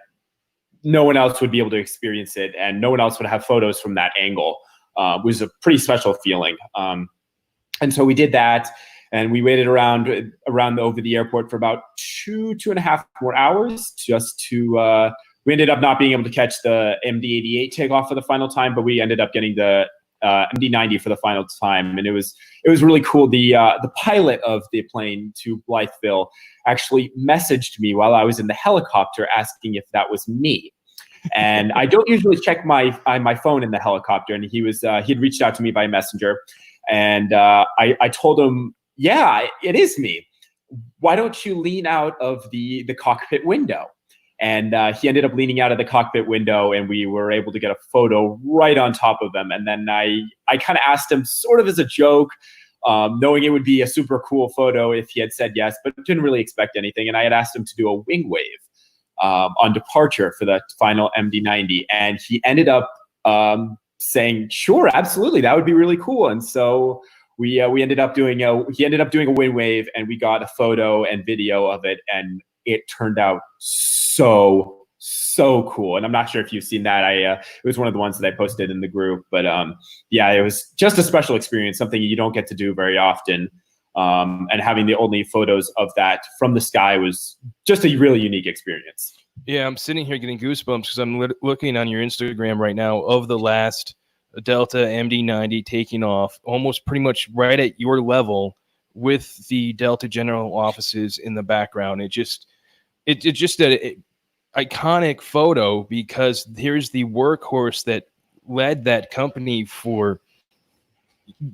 no one else would be able to experience it and no one else would have photos from that angle. Was a pretty special feeling. And so we did that, and we waited around over the airport for about 2.5 more hours just to, we ended up not being able to catch the MD-88 takeoff for the final time, but we ended up getting the MD-90 for the final time. And it was really cool. The pilot of the plane to Blytheville actually messaged me while I was in the helicopter asking if that was me. And I don't usually check my phone in the helicopter, and he'd reached out to me by messenger, and I told him, yeah, it is me. Why don't you lean out of the cockpit window? And he ended up leaning out of the cockpit window, and we were able to get a photo right on top of him. And then I kind of asked him, sort of as a joke, knowing it would be a super cool photo if he had said yes, but didn't really expect anything. And I had asked him to do a wing wave on departure for the final MD-90, and he ended up saying, "Sure, absolutely, that would be really cool." And so he ended up doing a wing wave, and we got a photo and video of it, and it turned out so cool. And I'm not sure if you've seen that. It was one of the ones that I posted in the group, but it was just a special experience, something you don't get to do very often. And having the only photos of that from the sky was just a really unique experience. Yeah, I'm sitting here getting goosebumps because I'm looking on your Instagram right now of the last Delta MD-90 taking off, almost pretty much right at your level with the Delta General offices in the background. It's just an iconic photo because here's the workhorse that led that company for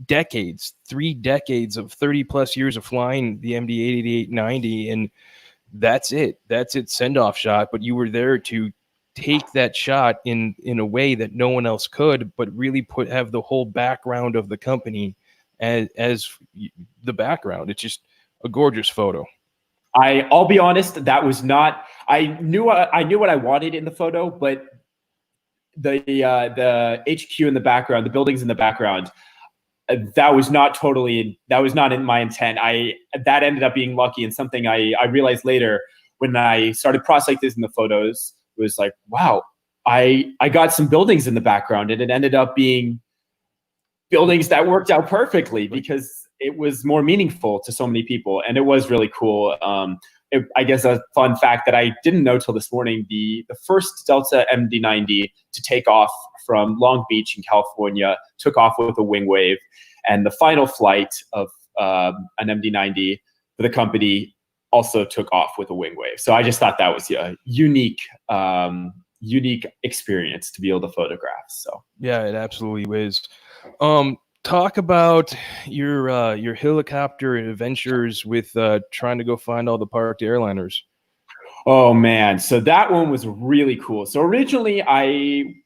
decades, 3 decades of 30 plus years of flying the MD-88-90, and that's its send-off shot. But you were there to take that shot in a way that no one else could, but really have the whole background of the company as the background. It's just a gorgeous photo. I'll be honest, that was not. I knew what I wanted in the photo, but the HQ in the background, the buildings in the background, that was not in my intent. That ended up being lucky, and something I realized later when I started processing the photos was like, wow, I got some buildings in the background, and it ended up being buildings that worked out perfectly because it was more meaningful to so many people, and it was really cool. I guess a fun fact that I didn't know till this morning: the first Delta MD-90 to take off from Long Beach in California took off with a wing wave, and the final flight of an MD-90 for the company also took off with a wing wave. So I just thought that was a unique experience to be able to photograph. So yeah, it absolutely is. Talk about your helicopter adventures with trying to go find all the parked airliners. Oh man, so that one was really cool. So originally,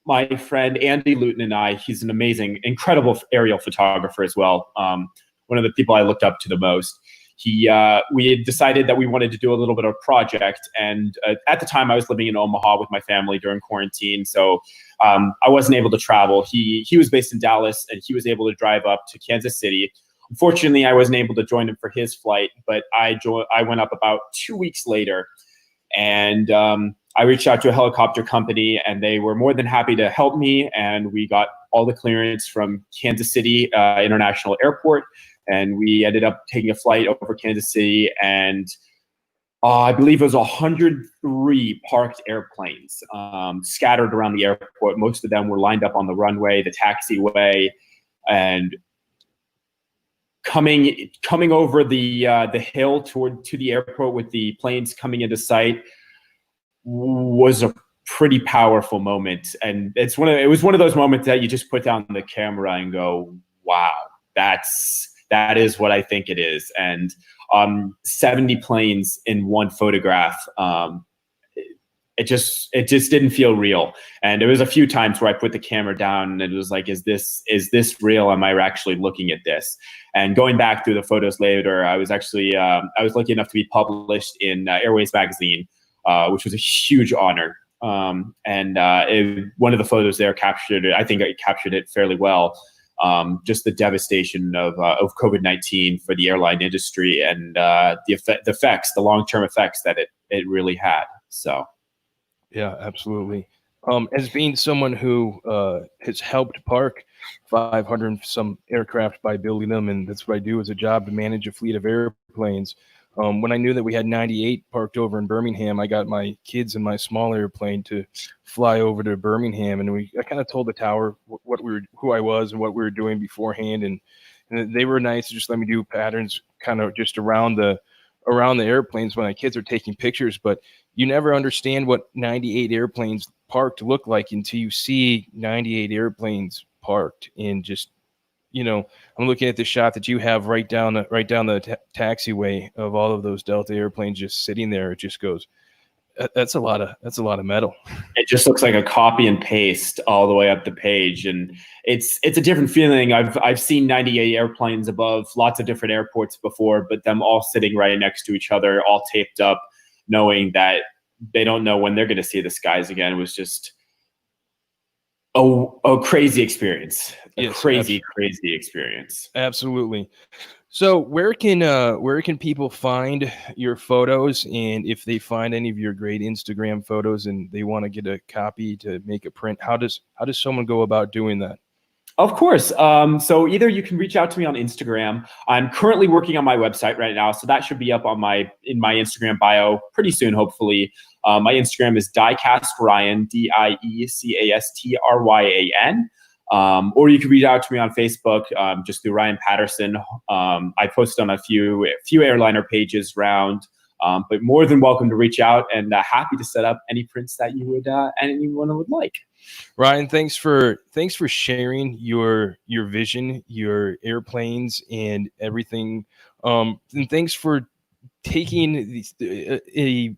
my friend Andy Luton and I, he's an amazing, incredible aerial photographer as well. One of the people I looked up to the most. We had decided that we wanted to do a little bit of a project, and at the time I was living in Omaha with my family during quarantine, so I wasn't able to travel. He was based in Dallas, and he was able to drive up to Kansas City. Unfortunately, I wasn't able to join him for his flight, but I went up about 2 weeks later, and I reached out to a helicopter company, and they were more than happy to help me, and we got all the clearance from Kansas City International Airport. And we ended up taking a flight over Kansas City, and I believe it was 103 parked airplanes scattered around the airport. Most of them were lined up on the runway, the taxiway, and coming over the hill to the airport with the planes coming into sight was a pretty powerful moment. And it was one of those moments that you just put down the camera and go, wow, that is what I think it is. And 70 planes in one photograph, it just didn't feel real. And there was a few times where I put the camera down and it was like, is this real? Am I actually looking at this? And going back through the photos later, I was actually I was lucky enough to be published in Airways magazine, which was a huge honor. One of the photos there captured it. I think I captured it fairly well. Just the devastation of COVID-19 for the airline industry and the long-term effects that it really had. So, yeah, absolutely. As being someone who has helped park 500 and some aircraft by building them, and that's what I do as a job, to manage a fleet of airplanes. When I knew that we had 98 parked over in Birmingham, I got my kids in my small airplane to fly over to Birmingham, and I kind of told the tower who I was and what we were doing beforehand, and they were nice to just let me do patterns kind of just around the airplanes when my kids are taking pictures. But you never understand what 98 airplanes parked look like until you see 98 airplanes parked. And just, I'm looking at the shot that you have right down the taxiway of all of those Delta airplanes just sitting there. It just goes, that's a lot of metal. It just looks like a copy and paste all the way up the page, and it's a different feeling. I've seen 98 airplanes above lots of different airports before, but them all sitting right next to each other, all taped up, knowing that they don't know when they're going to see the skies again. It was just a crazy experience. Crazy experience. Absolutely. So where can people find your photos? And if they find any of your great Instagram photos and they want to get a copy to make a print, how does someone go about doing that? Of course. So either you can reach out to me on Instagram. I'm currently working on my website right now, so that should be up in my Instagram bio pretty soon, hopefully. My Instagram is DieCastRyan, DieCastryan. Or you can reach out to me on Facebook, just through Ryan Patterson. I post on a few airliner pages round, but more than welcome to reach out, and happy to set up any prints that you would anyone would like. Ryan, thanks for sharing your vision, your airplanes, and everything. And thanks for taking a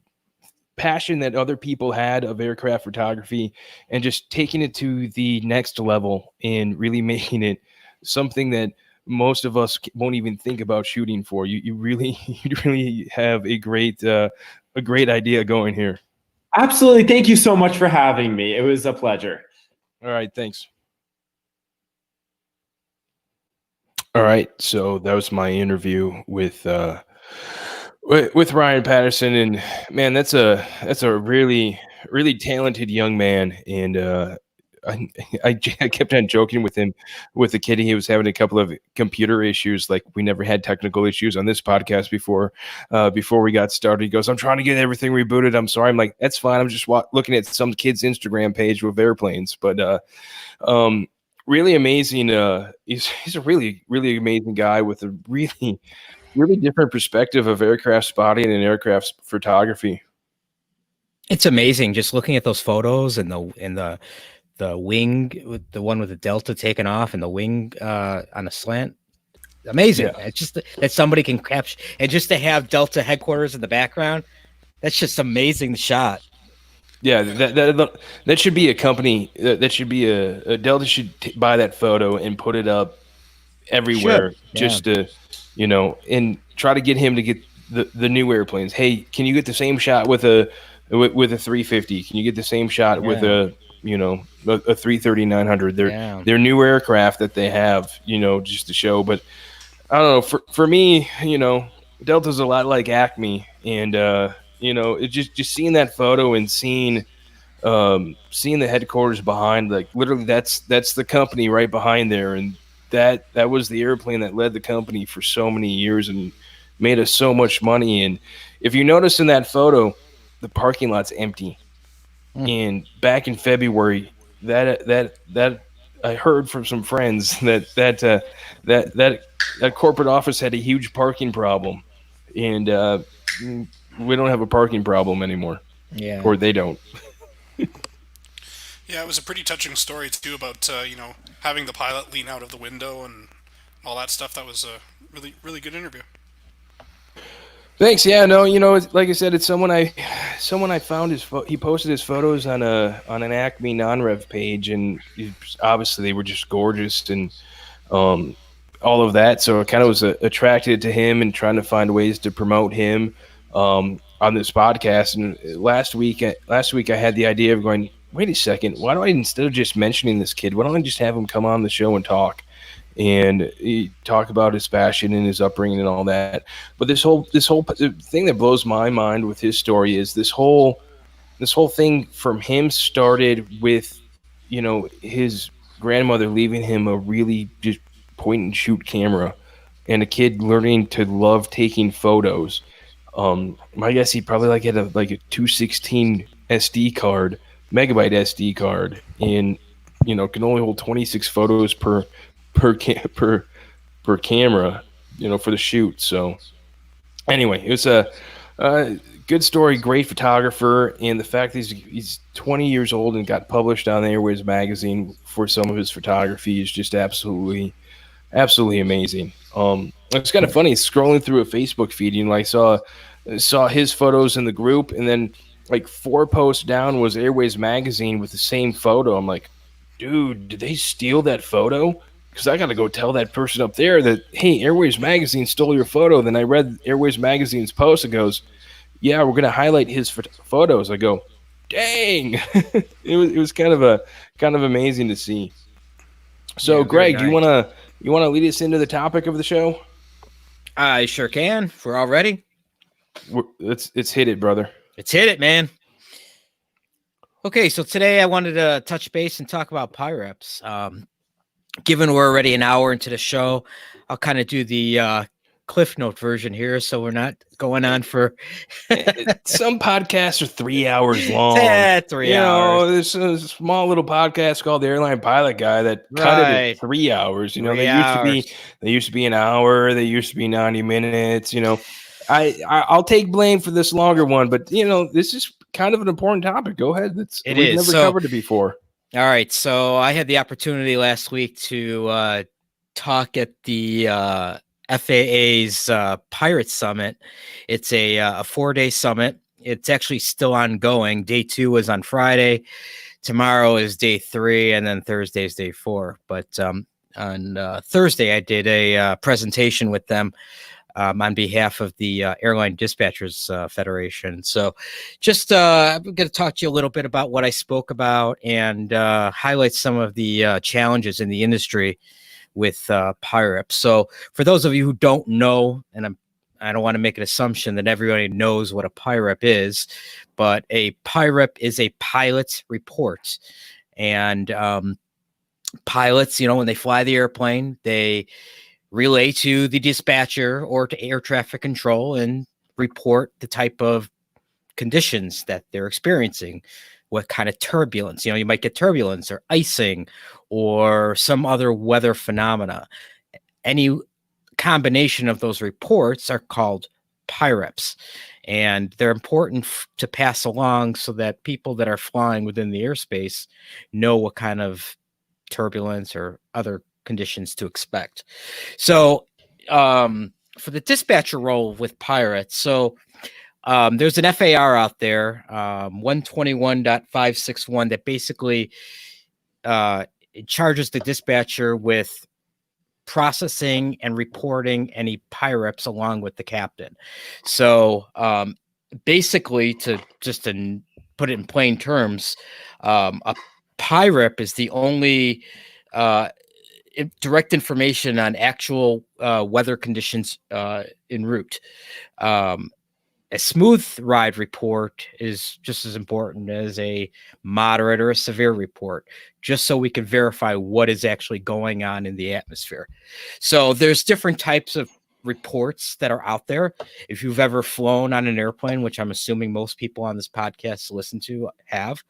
passion that other people had of aircraft photography and just taking it to the next level and really making it something that most of us won't even think about shooting for. You really have a great idea going here. Absolutely. Thank you so much for having me. It was a pleasure. All right. Thanks. All right, so that was my interview with Ryan Patterson, and man, that's a really talented young man, and I, I kept on joking with him with the kid. He was having a couple of computer issues, like we never had technical issues on this podcast before. Before we got started, he goes, "I'm trying to get everything rebooted. I'm sorry." I'm like, "That's fine. I'm just looking at some kid's Instagram page with airplanes," but really amazing. He's a really amazing guy with a really different perspective of aircraft spotting and aircraft photography. It's amazing just looking at those photos and the wing with the one with the Delta taken off and the wing on a slant. Amazing. Yeah. It's just that somebody can capture, and just to have Delta headquarters in the background, that's just amazing shot. Yeah, that should be a company. That should be a Delta should buy that photo and put it up everywhere, just to, and try to get him to get the new airplanes. Hey, can you get the same shot with a 350? Can you get the same shot with a 330-900? They're new aircraft that they have, just to show. But I don't know. For me, Delta's a lot like Acme, and it just seeing that photo and seeing the headquarters behind, like literally that's the company right behind there, and that was the airplane that led the company for so many years and made us so much money. And if you notice in that photo, the parking lot's empty. And back in February, that I heard from some friends that corporate office had a huge parking problem, and we don't have a parking problem anymore. Yeah, or they don't. Yeah, it was a pretty touching story too about having the pilot lean out of the window and all that stuff. That was a really good interview. Thanks. Yeah, no, like I said, it's someone I found he posted his photos on an Acme non-rev page, and obviously they were just gorgeous and all of that. So I kind of was attracted to him and trying to find ways to promote him on this podcast. And last week I had the idea of going, wait a second, why don't I, instead of just mentioning this kid, why don't I just have him come on the show and talk about his passion and his upbringing and all that. But this whole thing that blows my mind with his story is this whole thing from him started with, his grandmother leaving him a really just point and shoot camera, and a kid learning to love taking photos. I guess he probably had a 216 SD card, megabyte SD card, and can only hold 26 photos per camera, for the shoot. So anyway, it was a good story, great photographer, and the fact that he's 20 years old and got published on the Airways magazine for some of his photography is just absolutely amazing. It's kind of funny scrolling through a Facebook feed, I saw his photos in the group, and then 4 posts down was Airways magazine with the same photo. I'm like, dude, did they steal that photo? Because I got to go tell that person up there that, hey, Airways magazine stole your photo. Then I read Airways magazine's post. It goes, yeah, we're going to highlight his photos. I go, dang. it was kind of amazing to see. So, Greg, do you want to lead us into the topic of the show? I sure can. If we're all ready. Let's hit it, brother. Let's hit it, man. Okay, so today I wanted to touch base and talk about PIREPs. Given we're already an hour into the show, I'll kind of do the Cliff Note version here, so we're not going on for some podcasts are 3 hours long. 3 hours. There's a small little podcast called The Airline Pilot Guy that cut it at 3 hours. They used to be an hour. They used to be 90 minutes. I'll take blame for this longer one, but this is kind of an important topic. Go ahead. We've never covered it before. All right. So I had the opportunity last week to talk at the FAA's Pirate Summit. It's a 4-day summit. It's actually still ongoing. Day 2 was on Friday. Tomorrow is day 3, and then Thursday is day 4. But on Thursday, I did a presentation with them on behalf of the Airline Dispatchers Federation. So just I'm going to talk to you a little bit about what I spoke about and highlight some of the challenges in the industry with PIREPs. So for those of you who don't know, and I don't want to make an assumption that everybody knows what a PIREP is, but a PIREP is a pilot's report. And pilots, when they fly the airplane, they relay to the dispatcher or to air traffic control and report the type of conditions that they're experiencing, what kind of turbulence. You might get turbulence or icing or some other weather phenomena. Any combination of those reports are called PIREPs, and they're important to pass along so that people that are flying within the airspace know what kind of turbulence or other conditions to expect. So for the dispatcher role with PIREPs, so there's an FAR out there, 121.561, that basically it charges the dispatcher with processing and reporting any PIREPs along with the captain. So basically, to put it in plain terms, a PIREP is the only direct information on actual weather conditions en route. A smooth ride report is just as important as a moderate or a severe report, just so we can verify what is actually going on in the atmosphere. So there's different types of reports that are out there. If you've ever flown on an airplane, which I'm assuming most people on this podcast listen to have,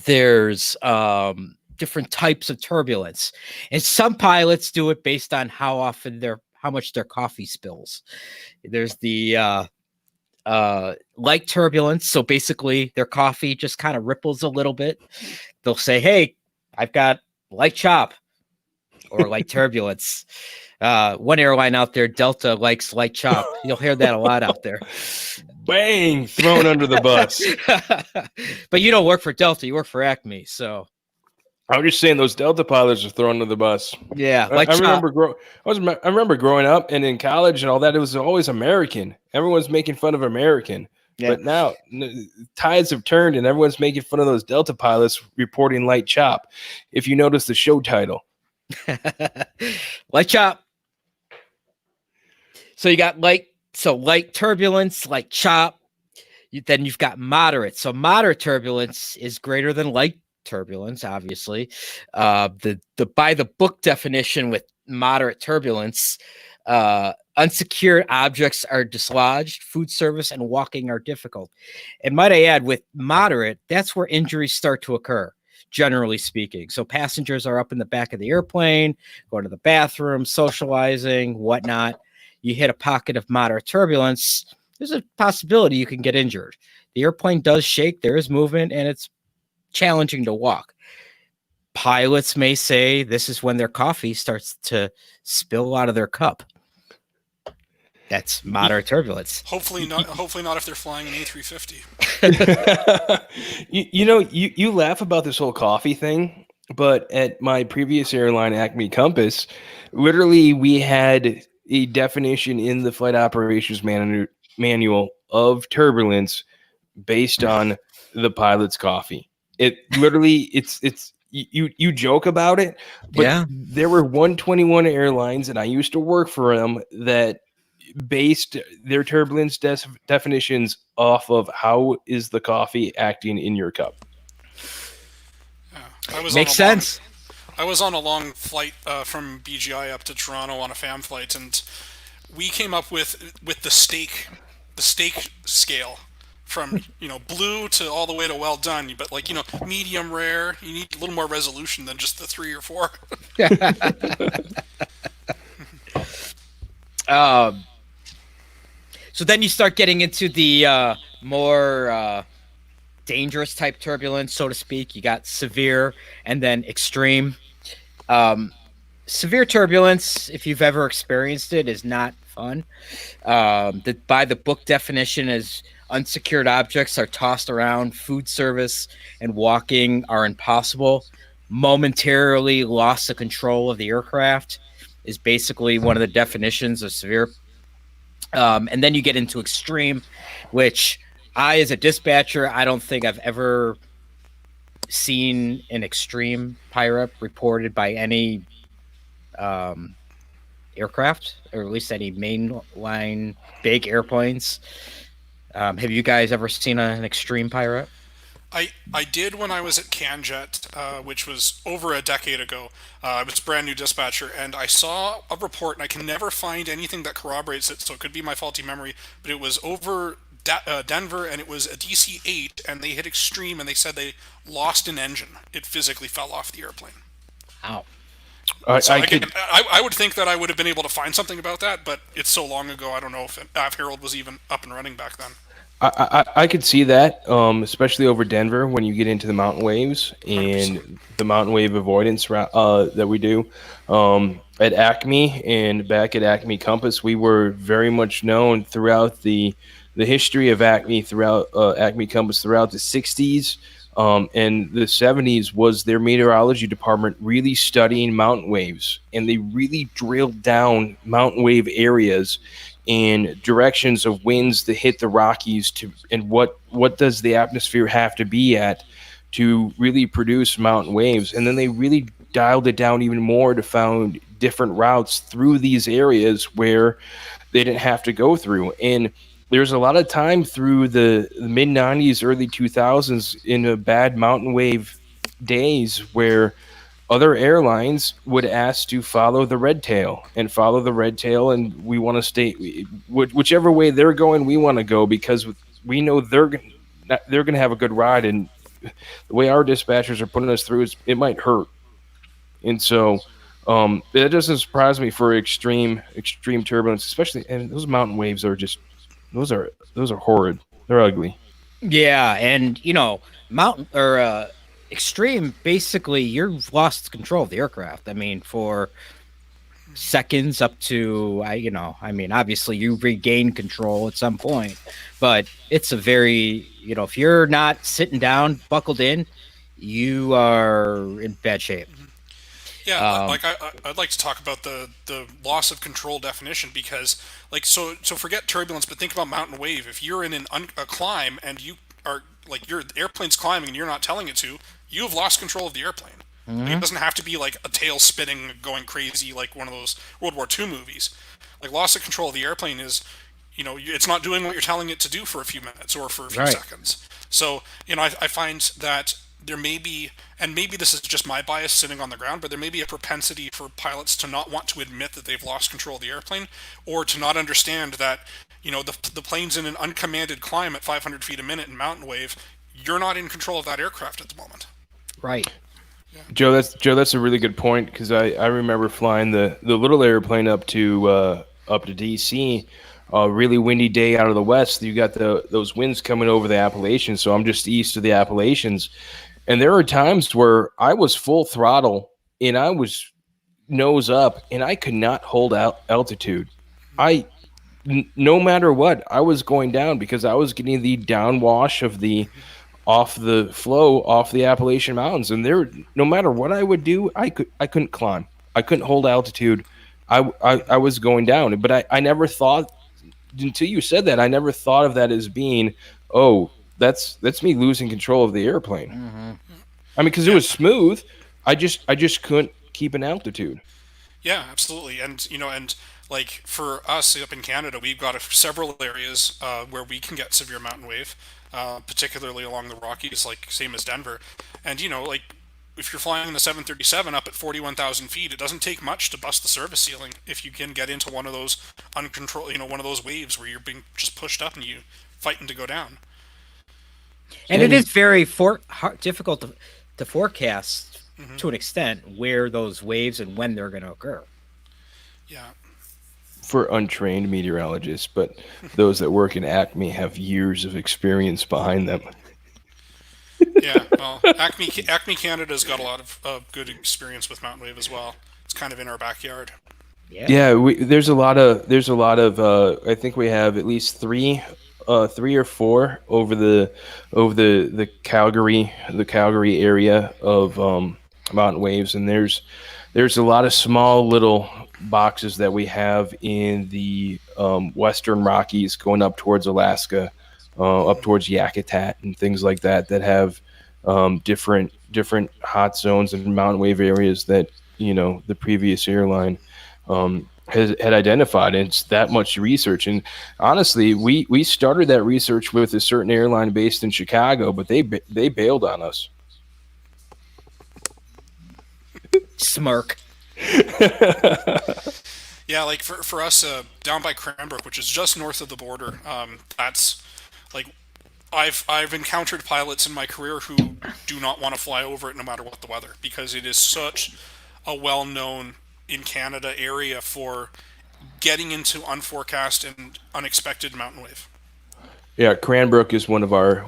there's different types of turbulence, and some pilots do it based on how much their coffee spills. There's the light turbulence. So basically their coffee just kind of ripples a little bit. They'll say, hey, I've got light chop or light turbulence. One airline out there, Delta, likes light chop. You'll hear that a lot out there. Bang, thrown under the bus. But you don't work for Delta, you work for Acme. So I was just saying those Delta pilots are thrown under the bus. Yeah, I remember growing up and in college and all that. It was always American. Everyone's making fun of American. Yeah. But now tides have turned and everyone's making fun of those Delta pilots reporting light chop. If you notice the show title, light chop. So you got light turbulence, light chop. Then you've got moderate. So moderate turbulence is greater than light turbulence, obviously. The by the book definition with moderate turbulence, unsecured objects are dislodged, food service and walking are difficult. And might I add, with moderate, that's where injuries start to occur, generally speaking. So passengers are up in the back of the airplane, going to the bathroom, socializing, whatnot. You hit a pocket of moderate turbulence, there's a possibility you can get injured. The airplane does shake, there is movement, and it's challenging to walk. Pilots may say this is when their coffee starts to spill out of their cup. That's moderate turbulence. Hopefully not if they're flying an A350. You laugh about this whole coffee thing, but at my previous airline, Acme Compass, literally we had a definition in the flight operations manual of turbulence based on the pilot's coffee. It literally, it's you joke about it, but yeah. There were 121 airlines, and I used to work for them, that based their turbulence definitions off of how is the coffee acting in your cup. Yeah. Makes sense. I was on a long flight from BGI up to Toronto on a fam flight, and we came up with the steak scale. From blue to all the way to well done, but medium rare, you need a little more resolution than just the 3 or 4. So then you start getting into the more dangerous type turbulence, so to speak. You got severe and then extreme. Severe turbulence, if you've ever experienced it, is not fun. By the book definition is unsecured objects are tossed around, food service and walking are impossible. Momentarily loss of control of the aircraft is basically one of the definitions of severe. And then you get into extreme, which I, as a dispatcher, I don't think I've ever seen an extreme PIREP reported by any um, aircraft, or at least any mainline big airplanes. Have you guys ever seen an extreme PIREP? I did when I was at CanJet, which was over a decade ago. I was a brand new dispatcher, and I saw a report, and I can never find anything that corroborates it, so it could be my faulty memory, but it was over Denver, and it was a DC-8, and they hit extreme, and they said they lost an engine. It physically fell off the airplane. Wow. So I again, could I would think that I would have been able to find something about that, but it's so long ago, I don't know if Av Herald was even up and running back then. I could see that, especially over Denver when you get into the mountain waves 100%. and the mountain wave avoidance that we do. At Acme and back at Acme Compass, we were very much known throughout the history of Acme throughout Acme Compass throughout the 60s and the 70s was their meteorology department really studying mountain waves, and they really drilled down mountain wave areas and directions of winds that hit the Rockies to, and what does the atmosphere have to be at to really produce mountain waves. And then they really dialed it down even more to found different routes through these areas where they didn't have to go through. And there's a lot of time through the mid 90s, early 2000s in a bad mountain wave days where other airlines would ask to follow the red tail and follow the red tail, and we want to stay whichever way they're going, we want to go because we know they're going to have a good ride, and the way our dispatchers are putting us through is it might hurt. And so that doesn't surprise me for extreme turbulence, especially, and those mountain waves are just those are horrid. They're ugly. Yeah, and mountain or extreme. Basically, you've lost control of the aircraft. I mean, for seconds up to obviously you regain control at some point, but it's a very if you're not sitting down, buckled in, you are in bad shape. Yeah, I'd like to talk about the loss of control definition because so forget turbulence, but think about mountain wave. If you're in a climb and you are your airplane's climbing and you're not telling it to, you have lost control of the airplane. It doesn't have to be like a tail spinning, going crazy like one of those World War II movies. Like loss of control of the airplane is, it's not doing what you're telling it to do for a few minutes or for a few seconds. So I find that there may be, and maybe this is just my bias sitting on the ground, but there may be a propensity for pilots to not want to admit that they've lost control of the airplane, or to not understand that the plane's in an uncommanded climb at 500 feet a minute in mountain wave. You're not in control of that aircraft at the moment. Right. Joe, that's a really good point because I remember flying the little airplane up to DC, a really windy day out of the west. You got those winds coming over the Appalachians, so I'm just east of the Appalachians, and there are times where I was full throttle and I was nose up, and I could not hold out altitude. No matter what, I was going down because I was getting the downwash of the off the flow off the Appalachian Mountains, and there, no matter what I would do, I couldn't climb. I couldn't hold altitude. I was going down, but I never thought until you said that. I never thought of that as being, oh, that's me losing control of the airplane. I mean, because it was smooth. I just couldn't keep an altitude. Yeah, absolutely. And like for us up in Canada, we've got several areas where we can get severe mountain wave, particularly along the Rockies, like same as Denver. And like if you're flying the 737 up at 41,000 feet, it doesn't take much to bust the service ceiling if you can get into one of those uncontrolled, one of those waves where you're being just pushed up and you fighting to go down. And it is very difficult to forecast to an extent where those waves and when they're going to occur. Yeah. For untrained meteorologists, but those that work in Acme have years of experience behind them. Yeah, well, Acme Canada's got a lot of good experience with mountain wave as well. It's kind of in our backyard. Yeah, there's a lot of. I think we have at least three or four over the Calgary area of mountain waves, and there's a lot of small little boxes that we have in the Western Rockies going up towards Alaska, up towards Yakutat and things like that have different hot zones and mountain wave areas that the previous airline had identified. And it's that much research. And honestly, we started that research with a certain airline based in Chicago, but they bailed on us. Smirk. Yeah, like for us down by Cranbrook, which is just north of the border, that's like I've encountered pilots in my career who do not want to fly over it no matter what the weather, because it is such a well-known in Canada area for getting into unforecast and unexpected mountain wave. Yeah, Cranbrook is one of our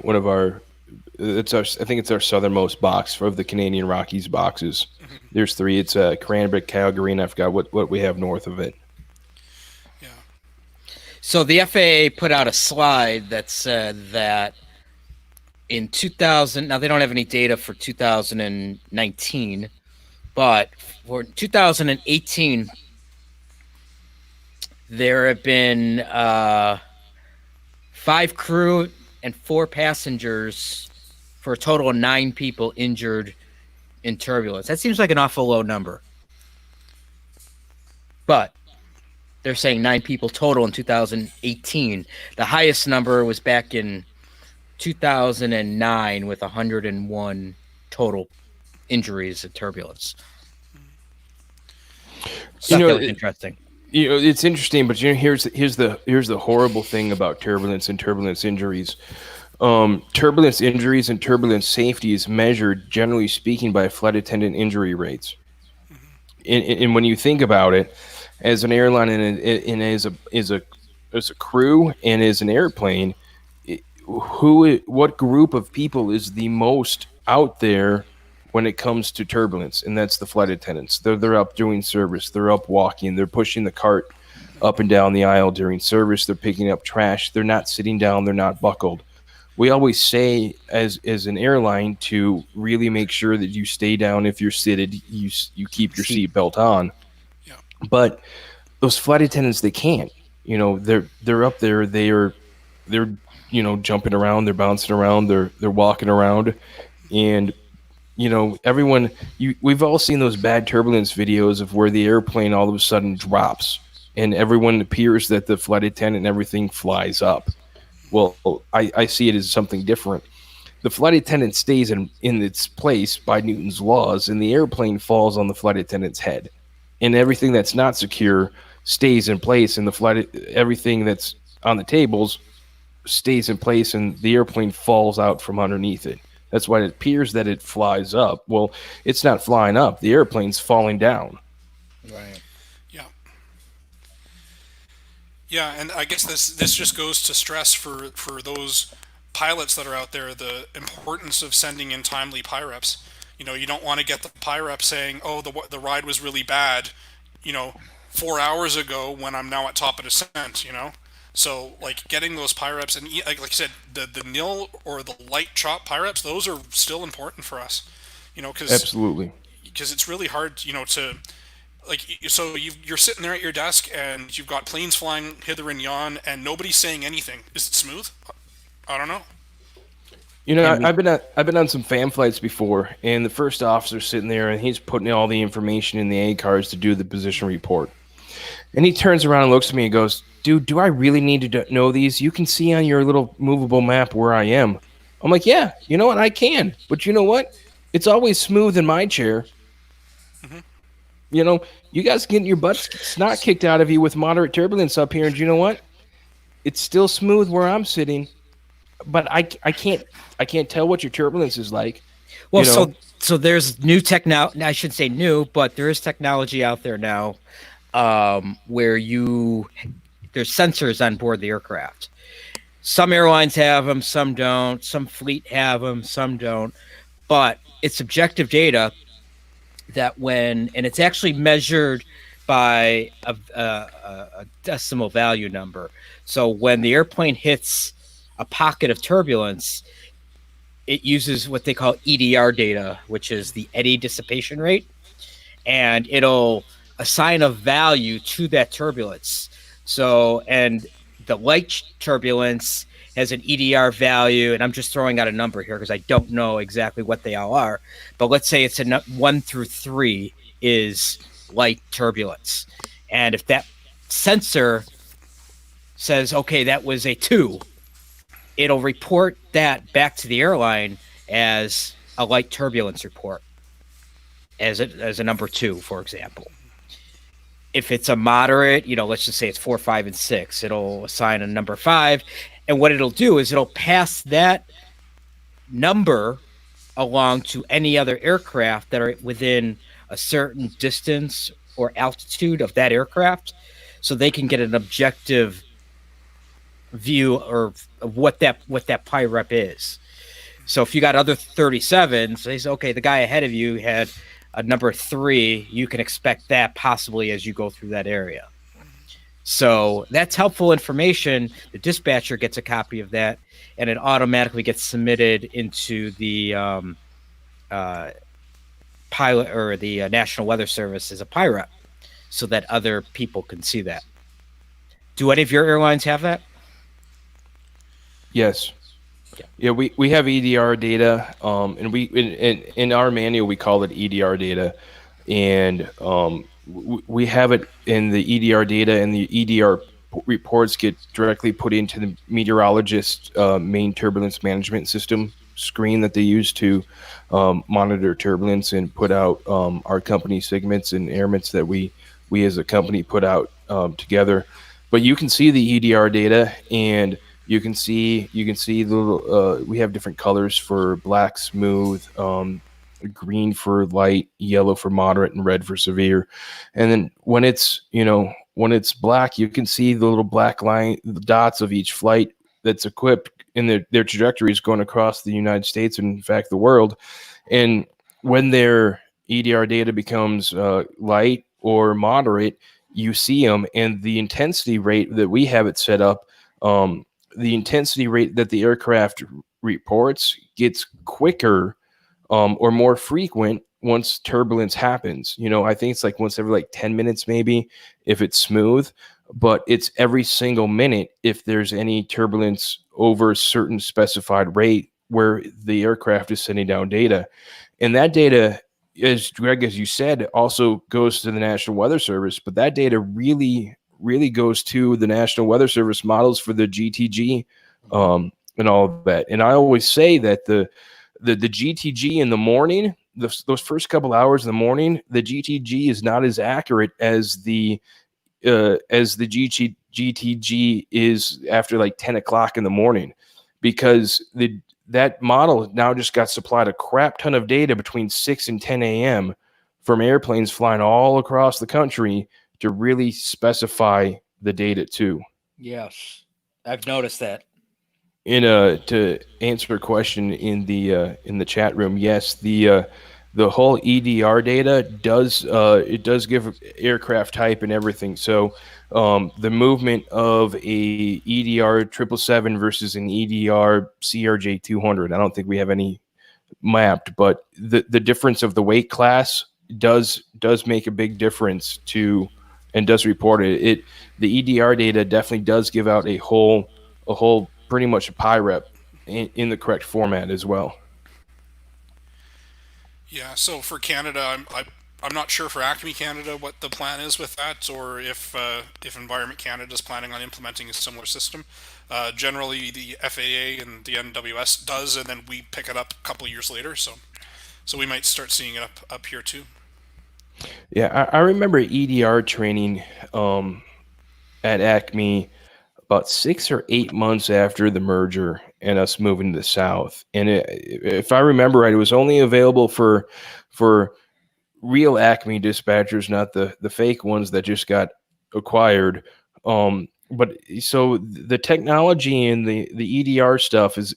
it's our, I think it's our southernmost box of the Canadian Rockies boxes. Mm-hmm. There's three. It's Cranbrook, Calgary, and I forgot what we have north of it. Yeah. So the FAA put out a slide that said that in 2000, now they don't have any data for 2019, but for 2018, there have been 5 crew and 4 passengers for a total of 9 people injured in turbulence. That seems like an awful low number. But they're saying 9 people total in 2018. The highest number was back in 2009 with 101 total injuries in turbulence. So that was interesting. It's interesting, but here's the horrible thing about turbulence and turbulence injuries. Turbulence injuries and turbulence safety is measured, generally speaking, by flight attendant injury rates. And when you think about it, as an airline and as a crew and as an airplane, what group of people is the most out there when it comes to turbulence? And that's the flight attendants. They're up doing service. They're up walking. They're pushing the cart up and down the aisle during service. They're picking up trash. They're not sitting down. They're not buckled. We always say as an airline to really make sure that you stay down. If you're seated, you keep your seatbelt on. Yeah. But those flight attendants, they can't. They're up there. They're jumping around. They're bouncing around. They're walking around, and everyone. We've all seen those bad turbulence videos of where the airplane all of a sudden drops, and everyone appears that the flight attendant and everything flies up. Well, I see it as something different. The flight attendant stays in its place by Newton's laws, and the airplane falls on the flight attendant's head. And everything that's not secure stays in place, and everything that's on the tables stays in place, and the airplane falls out from underneath it. That's why it appears that it flies up. Well, it's not flying up. The airplane's falling down. Right. Yeah, and I guess this just goes to stress for those pilots that are out there the importance of sending in timely PIREPs. You don't want to get the PIREP saying, "Oh, the ride was really bad," 4 hours ago when I'm now at top of descent. So like getting those PIREPs, and like I said, the nil or the light chop PIREPs, those are still important for us. Absolutely, because it's really hard, to. So you're sitting there at your desk and you've got planes flying hither and yon and nobody's saying anything. Is it smooth? I don't know. I've been on some fan flights before, and the first officer's sitting there and he's putting all the information in the A cards to do the position report. And he turns around and looks at me and goes, "Dude, do I really need to know these? You can see on your little movable map where I am." I'm like, "Yeah, you know what? I can. But you know what? It's always smooth in my chair." Mm-hmm. You guys getting your butts snot kicked out of you with moderate turbulence up here, and you know what? It's still smooth where I'm sitting, but I can't tell what your turbulence is like. Well, so there's new technology. I shouldn't say new, but there is technology out there now where there's sensors on board the aircraft. Some airlines have them, some don't. Some fleet have them, some don't. But it's objective data that and it's actually measured by a decimal value number. So when the airplane hits a pocket of turbulence, it uses what they call EDR data, which is the eddy dissipation rate, and it'll assign a value to that turbulence. So, and the light turbulence has an EDR value, and I'm just throwing out a number here because I don't know exactly what they all are, but let's say it's a 1 through 3 is light turbulence. And if that sensor says, okay, that was a 2, it'll report that back to the airline as a light turbulence report, as a number 2, for example. If it's a moderate, let's just say it's 4, 5, and 6, it'll assign a number 5. And what it'll do is it'll pass that number along to any other aircraft that are within a certain distance or altitude of that aircraft, so they can get an objective view of what that PIREP is. So if you got other 37s, they say, okay, the guy ahead of you had a number 3, you can expect that possibly as you go through that area. So that's helpful information. The dispatcher gets a copy of that, and it automatically gets submitted into the pilot or the National Weather Service as a PIREP, so that other people can see that. Do any of your airlines have that? Yes. Yeah, we have EDR data, and in our manual we call it EDR data, and we have it in the EDR data, and the EDR reports get directly put into the meteorologist's main turbulence management system screen that they use to monitor turbulence and put out our company segments and airments that we as a company put out together. But you can see the EDR data, and you can see the little, we have different colors for black, smooth, green for light, yellow for moderate, and red for severe. And then when it's black, you can see the little black line, the dots of each flight that's equipped in their trajectories going across the United States and in fact the world. And when their EDR data becomes light or moderate, you see them, and the intensity rate that we have it set up, the intensity rate that the aircraft reports gets quicker or more frequent once turbulence happens. I think it's like once every 10 minutes maybe if it's smooth, but it's every single minute if there's any turbulence over a certain specified rate where the aircraft is sending down data. And that data, as Gregg, as you said, also goes to the National Weather Service, but that data really goes to the National Weather Service models for the GTG and all of that. And I always say that the GTG in the morning, those first couple hours in the morning, the GTG is not as accurate as the GTG is after 10 o'clock in the morning, because that model now just got supplied a crap ton of data between 6 and 10 a.m. from airplanes flying all across the country to really specify the data too. Yes, I've noticed that. To answer a question in the chat room, yes, the whole EDR data does give aircraft type and everything. So the movement of a EDR 777 versus an EDR CRJ 200, I don't think we have any mapped, but the difference of the weight class does make a big difference to, and does report it. The EDR data definitely does give out a whole pretty much a PIREP in the correct format as well. Yeah, so for Canada, I'm not sure for Acme Canada what the plan is with that, or if Environment Canada is planning on implementing a similar system. Generally, the FAA and the NWS does, and then we pick it up a couple of years later. So we might start seeing it up here too. Yeah, I remember EDR training at Acme about 6 or 8 months after the merger and us moving to the South. And if I remember right, it was only available for real Acme dispatchers, not the fake ones that just got acquired. But so the technology and the EDR stuff is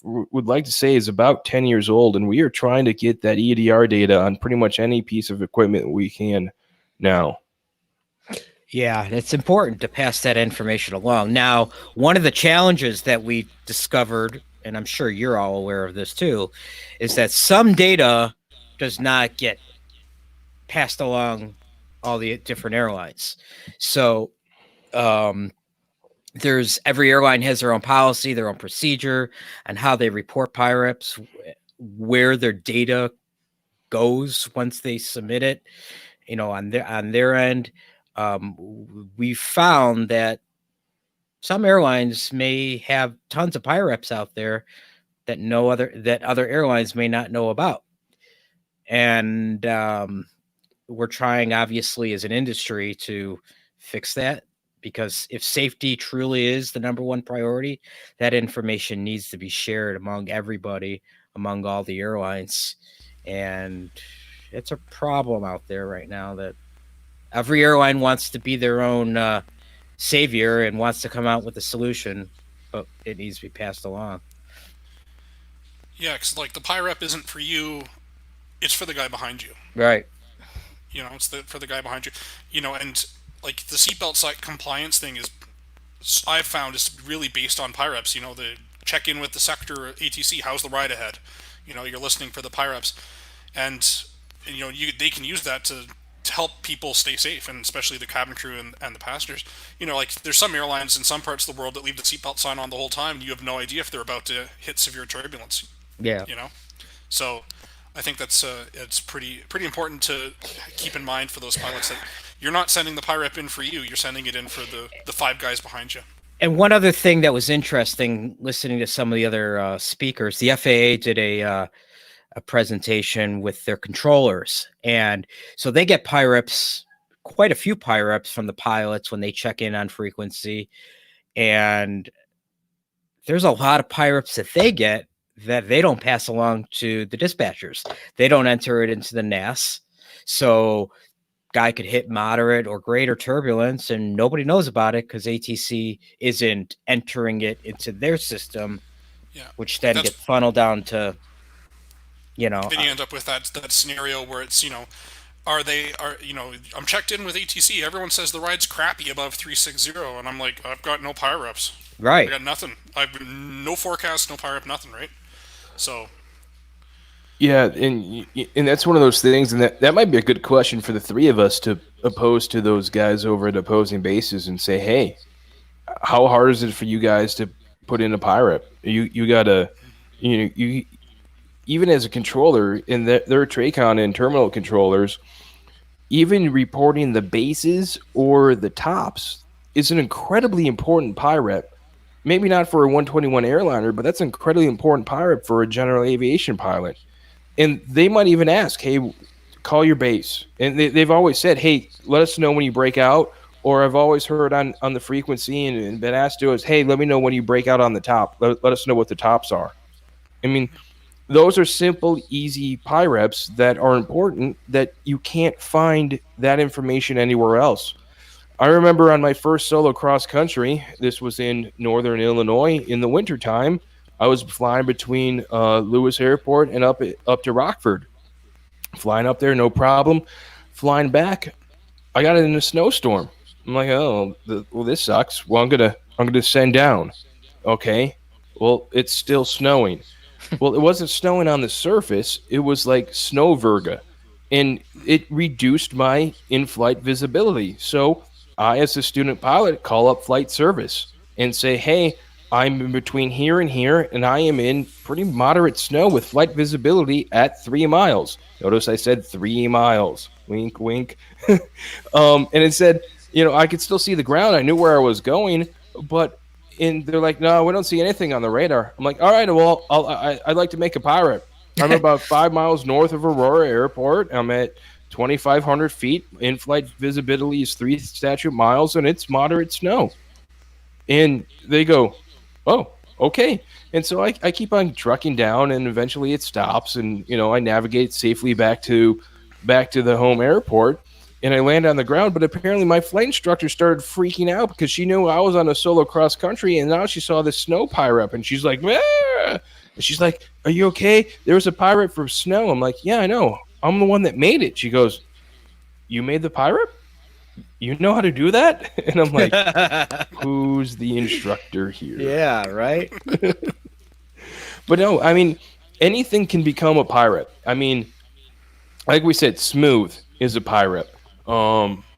would like to say is about 10 years old, and we are trying to get that EDR data on pretty much any piece of equipment we can now. Yeah, it's important to pass that information along. Now, one of the challenges that we discovered, and I'm sure you're all aware of this too, is that some data does not get passed along all the different airlines. So every airline has their own policy, their own procedure, and how they report PIREPs, where their data goes once they submit it. On their end, we found that some airlines may have tons of PIREPs out there that other airlines may not know about, and we're trying, obviously, as an industry, to fix that, because if safety truly is the number one priority, that information needs to be shared among everybody, among all the airlines. And it's a problem out there right now that every airline wants to be their own savior and wants to come out with a solution, but it needs to be passed along. Yeah, because like the PIREP isn't for you; it's for the guy behind you. Right. It's for the guy behind you. And like the seatbelt site compliance thing I've found is really based on PIREPs. The check in with the sector ATC. How's the ride ahead? You're listening for the PIREPs, and they can use that to help people stay safe, and especially the cabin crew and the passengers. Like there's some airlines in some parts of the world that leave the seatbelt sign on the whole time, and you have no idea if they're about to hit severe turbulence. Yeah. So I think that's it's pretty important to keep in mind for those pilots that you're not sending the PIREP in for you. You're sending it in for the five guys behind you. And one other thing that was interesting, listening to some of the other speakers, the FAA did a presentation with their controllers, and so they get PIREPs, quite a few PIREPs from the pilots when they check in on frequency, and there's a lot of PIREPs that they get that they don't pass along to the dispatchers. They don't enter it into the NAS, so guy could hit moderate or greater turbulence and nobody knows about it because ATC isn't entering it into their system, which then gets funneled down to, then you end up with that scenario where it's, I'm checked in with ATC. Everyone says the ride's crappy above 360, and I'm like, I've got no PIREPs. Right. I got nothing. I've no forecast, no PIREP, nothing. Right. So. Yeah, and that's one of those things, and that might be a good question for the three of us to pose to those guys over at opposing bases and say, hey, how hard is it for you guys to put in a PIREP? You gotta, you even as a controller, in their TRACON and terminal controllers, even reporting the bases or the tops is an incredibly important PIREP. Maybe not for a 121 airliner, but that's an incredibly important PIREP for a general aviation pilot. And they might even ask, hey, call your base. And they've always said, hey, let us know when you break out. Or I've always heard on the frequency and been asked to us, hey, let me know when you break out on the top. Let us know what the tops are. I mean, those are simple, easy PIREPs that are important that you can't find that information anywhere else. I remember on my first solo cross country, this was in northern Illinois in the wintertime, I was flying between Lewis Airport and up to Rockford. Flying up there, no problem. Flying back, I got in a snowstorm. I'm like, oh, well, this sucks. Well, I'm gonna send down. Okay. Well, it's still snowing. Well, it wasn't snowing on the surface. It was like snow verga, and it reduced my in-flight visibility. So I, as a student pilot, call up flight service and say, hey, I'm in between here and here, and I am in pretty moderate snow with flight visibility at 3 miles. Notice I said 3 miles. Wink, wink. And it said, I could still see the ground. I knew where I was going, but they're like, no, we don't see anything on the radar. I'm like, all right, well, I'd like to make a PIREP. I'm about 5 miles north of Aurora Airport. I'm at 2,500 feet. In-flight visibility is 3 statute miles, and it's moderate snow. And they go, oh, okay. And so I keep on trucking down, and eventually it stops, and I navigate safely back to the home airport, and I land on the ground. But apparently my flight instructor started freaking out because she knew I was on a solo cross country, and now she saw this snow PIREP, and she's like, ah! And she's like, are you okay? There was a PIREP for snow. I'm like, yeah, I know. I'm the one that made it. She goes, you made the PIREP? You know how to do that? And I'm like, who's the instructor here? Yeah, right. But no, I mean, anything can become a PIREP. I mean, like we said, smooth is a PIREP.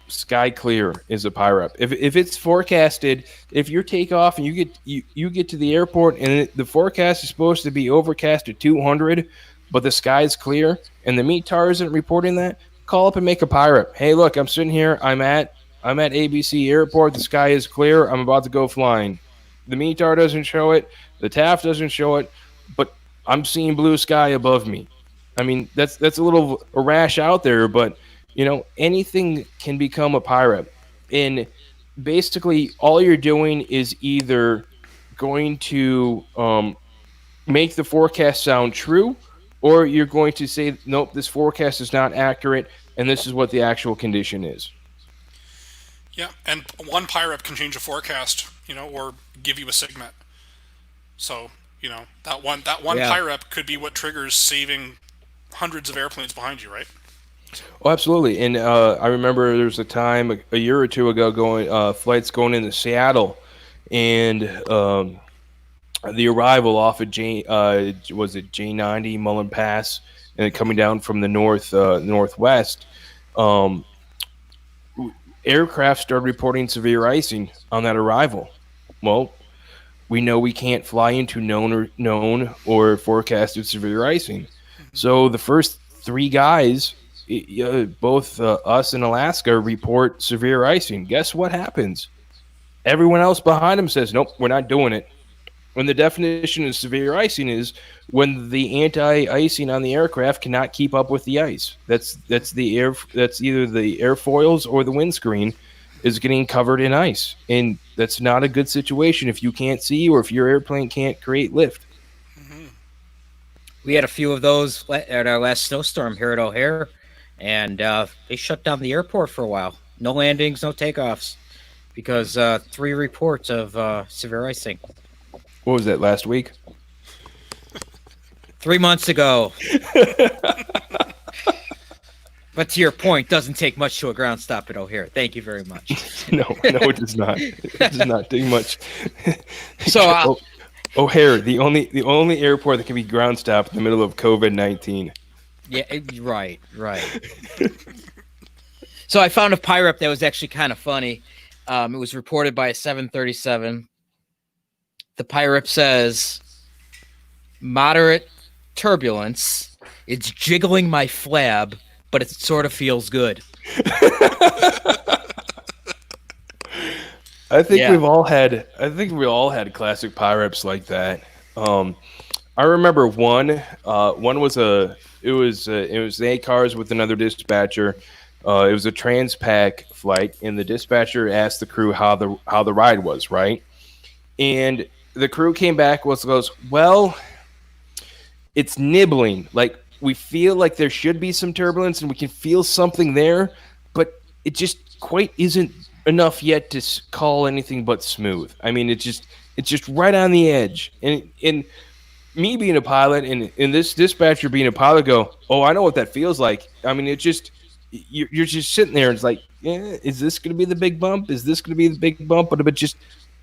sky clear is a PIREP. If it's forecasted, if your takeoff and you get to the airport and the forecast is supposed to be overcast at 200, but the sky's clear and the METAR isn't reporting that, call up and make a PIREP. Hey, look, I'm sitting here. I'm at ABC Airport. The sky is clear. I'm about to go flying. The METAR doesn't show it. The TAF doesn't show it, but I'm seeing blue sky above me. I mean, that's a little rash out there, but anything can become a PIREP. And basically, all you're doing is either going to make the forecast sound true, or you're going to say, nope, this forecast is not accurate, and this is what the actual condition is. Yeah, and one PIREP can change a forecast, or give you a SIGMET. So, that one PIREP could be what triggers saving hundreds of airplanes behind you, right? Oh, absolutely. And I remember there was a time a year or two ago flights going into Seattle, and the arrival off of was it J90 Mullen Pass, and coming down from the northwest, aircraft started reporting severe icing on that arrival. Well, we know we can't fly into known or forecasted severe icing. So the first three guys, both us and Alaska, report severe icing. Guess what happens? Everyone else behind them says, nope, we're not doing it. When the definition of severe icing is when the anti-icing on the aircraft cannot keep up with the ice. That's either the airfoils or the windscreen is getting covered in ice, and that's not a good situation if you can't see or if your airplane can't create lift. We had a few of those at our last snowstorm here at O'Hare, and they shut down the airport for a while. No landings, no takeoffs, because 3 reports of severe icing. What was that, last week? 3 months ago. But to your point, doesn't take much to a ground stop at O'Hare. Thank you very much. No, it does not. It does not take much. So O'Hare, the only airport that can be ground stopped in the middle of COVID-19. Yeah, right. So I found a PIREP that was actually kind of funny. It was reported by a 737. The PIREP says, moderate turbulence. It's jiggling my flab, but it sort of feels good. I think we all had classic PIREPs like that. I remember one. One was it was the ACARS with another dispatcher. It was a Transpac flight, and the dispatcher asked the crew how the ride was, right? And the crew came back goes, well, it's nibbling. Like, we feel like there should be some turbulence, and we can feel something there, but it just quite isn't enough yet to call anything but smooth. I mean, it's just right on the edge. And me being a pilot and this dispatcher being a pilot go, oh, I know what that feels like. I mean, it just you're just sitting there and it's like, yeah, is this going to be the big bump? Is this going to be the big bump? But just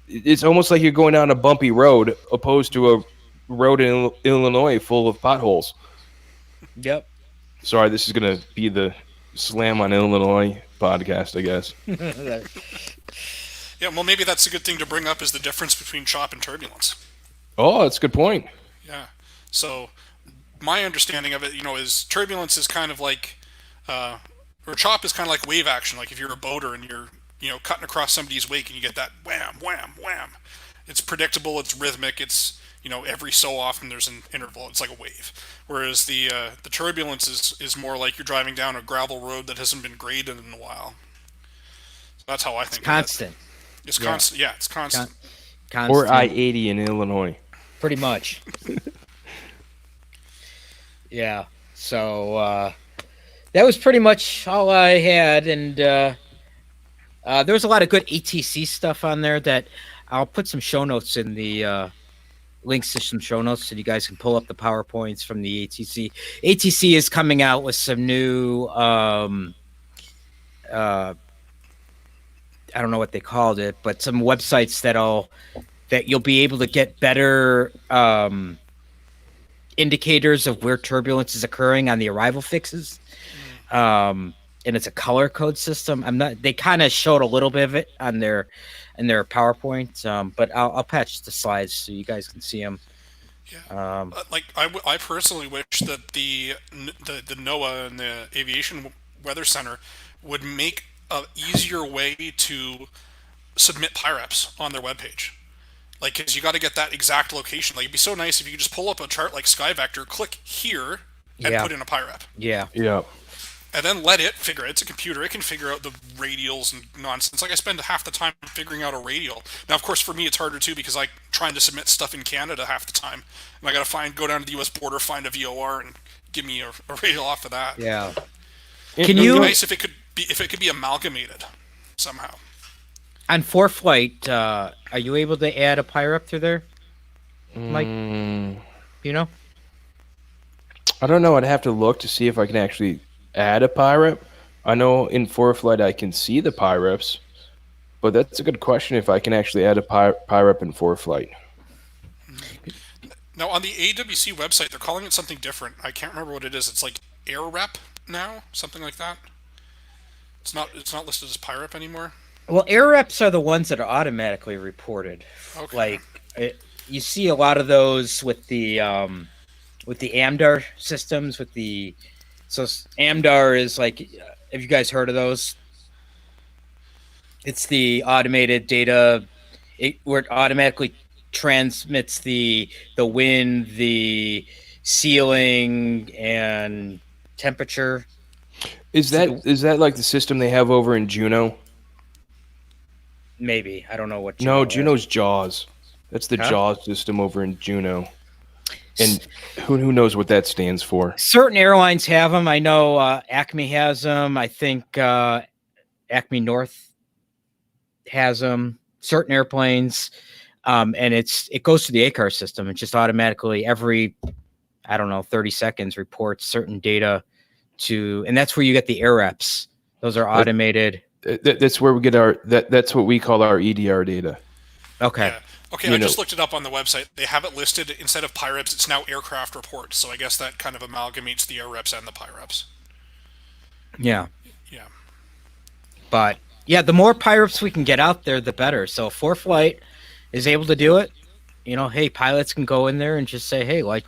it's almost like you're going down a bumpy road opposed to a road in Illinois full of potholes. Yep. Sorry, this is going to be the Slam on Illinois podcast, I guess. Yeah, well, maybe that's a good thing to bring up is the difference between chop and turbulence. Oh, that's a good point. Yeah. So my understanding of it, is turbulence is kind of like, or chop is kind of like wave action. Like if you're a boater and you're, cutting across somebody's wake and you get that wham, wham, wham. It's predictable. It's rhythmic. It's, every so often there's an interval. It's like a wave. Whereas the turbulence is more like you're driving down a gravel road that hasn't been graded in a while. So that's how I think. It's constant. It's constant. Yeah, it's constant. Constant. Or I-80 in Illinois. Pretty much. Yeah. So that was pretty much all I had, and there was a lot of good ATC stuff on there that I'll put some show notes in the links to some show notes so you guys can pull up the PowerPoints from the ATC. ATC is coming out with some new I don't know what they called it, but some websites that you'll be able to get better indicators of where turbulence is occurring on the arrival fixes. and it's a color code system. I'm not. They kind of showed a little bit of it on their PowerPoint, but I'll patch the slides so you guys can see them. Yeah. Like I personally wish that the NOAA and the Aviation Weather Center would make a easier way to submit PIREPs on their webpage. Like, because you got to get that exact location. Like, it'd be so nice if you could just pull up a chart like SkyVector, click here, and put in a PIREP. Yeah. And then let it figure it. It's a computer. It can figure out the radials and nonsense. Like, I spend half the time figuring out a radial. Now, of course, for me, it's harder, too, because I'm trying to submit stuff in Canada half the time. And I got to go down to the U.S. border, find a VOR, and give me a radial off of that. Yeah. Can you... It would be nice if it could be amalgamated somehow. On ForeFlight, are you able to add a PIREP through there, Mike? You know? I don't know. I'd have to look to see if I can actually add a PIREP. I know in ForeFlight I can see the PIREPs, but that's a good question if I can actually add a PIREP in ForeFlight. Now, on the AWC website, they're calling it something different. I can't remember what it is. It's like AirRep now, something like that. It's not listed as PIREP anymore. Well, AirReps are the ones that are automatically reported. Okay. Like you see a lot of those with the AMDAR systems. So AMDAR is like, have you guys heard of those? It's the automated data where it automatically transmits the wind, the ceiling, and temperature. Is that like the system they have over in Juneau? Maybe. I don't know what Juneau No, Juneau's JAWS. That's the JAWS system over in Juneau. And who knows what that stands for? Certain airlines have them. I know Acme has them. I think Acme North has them. Certain airplanes. And it goes to the ACAR system. It just automatically every, 30 seconds reports certain data and that's where you get the AirReps. Those are automated. That's where we get that's what we call our EDR data. Okay. Yeah. Okay, I just looked it up on the website. They have it listed, instead of PIREPs, it's now aircraft reports. So I guess that kind of amalgamates the AirReps and the PIREPs. Yeah. Yeah. But, yeah, the more PIREPs we can get out there, the better. So if ForeFlight is able to do it, hey, pilots can go in there and just say, hey, like,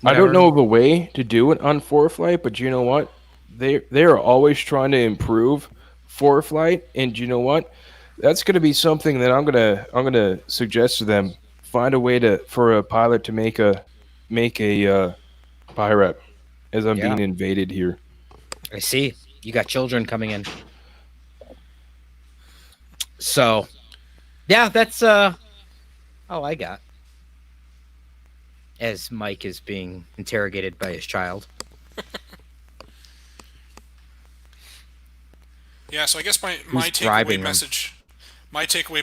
whatever. I don't know of a way to do it on ForeFlight, but you know what? They are always trying to improve ForeFlight, and you know what? That's going to be something that I'm gonna suggest to them. Find a way for a pilot to make a PIREP as I'm being invaded here. I see. You got children coming in. So, yeah, that's all I got. As Mike is being interrogated by his child. Yeah, so I guess my takeaway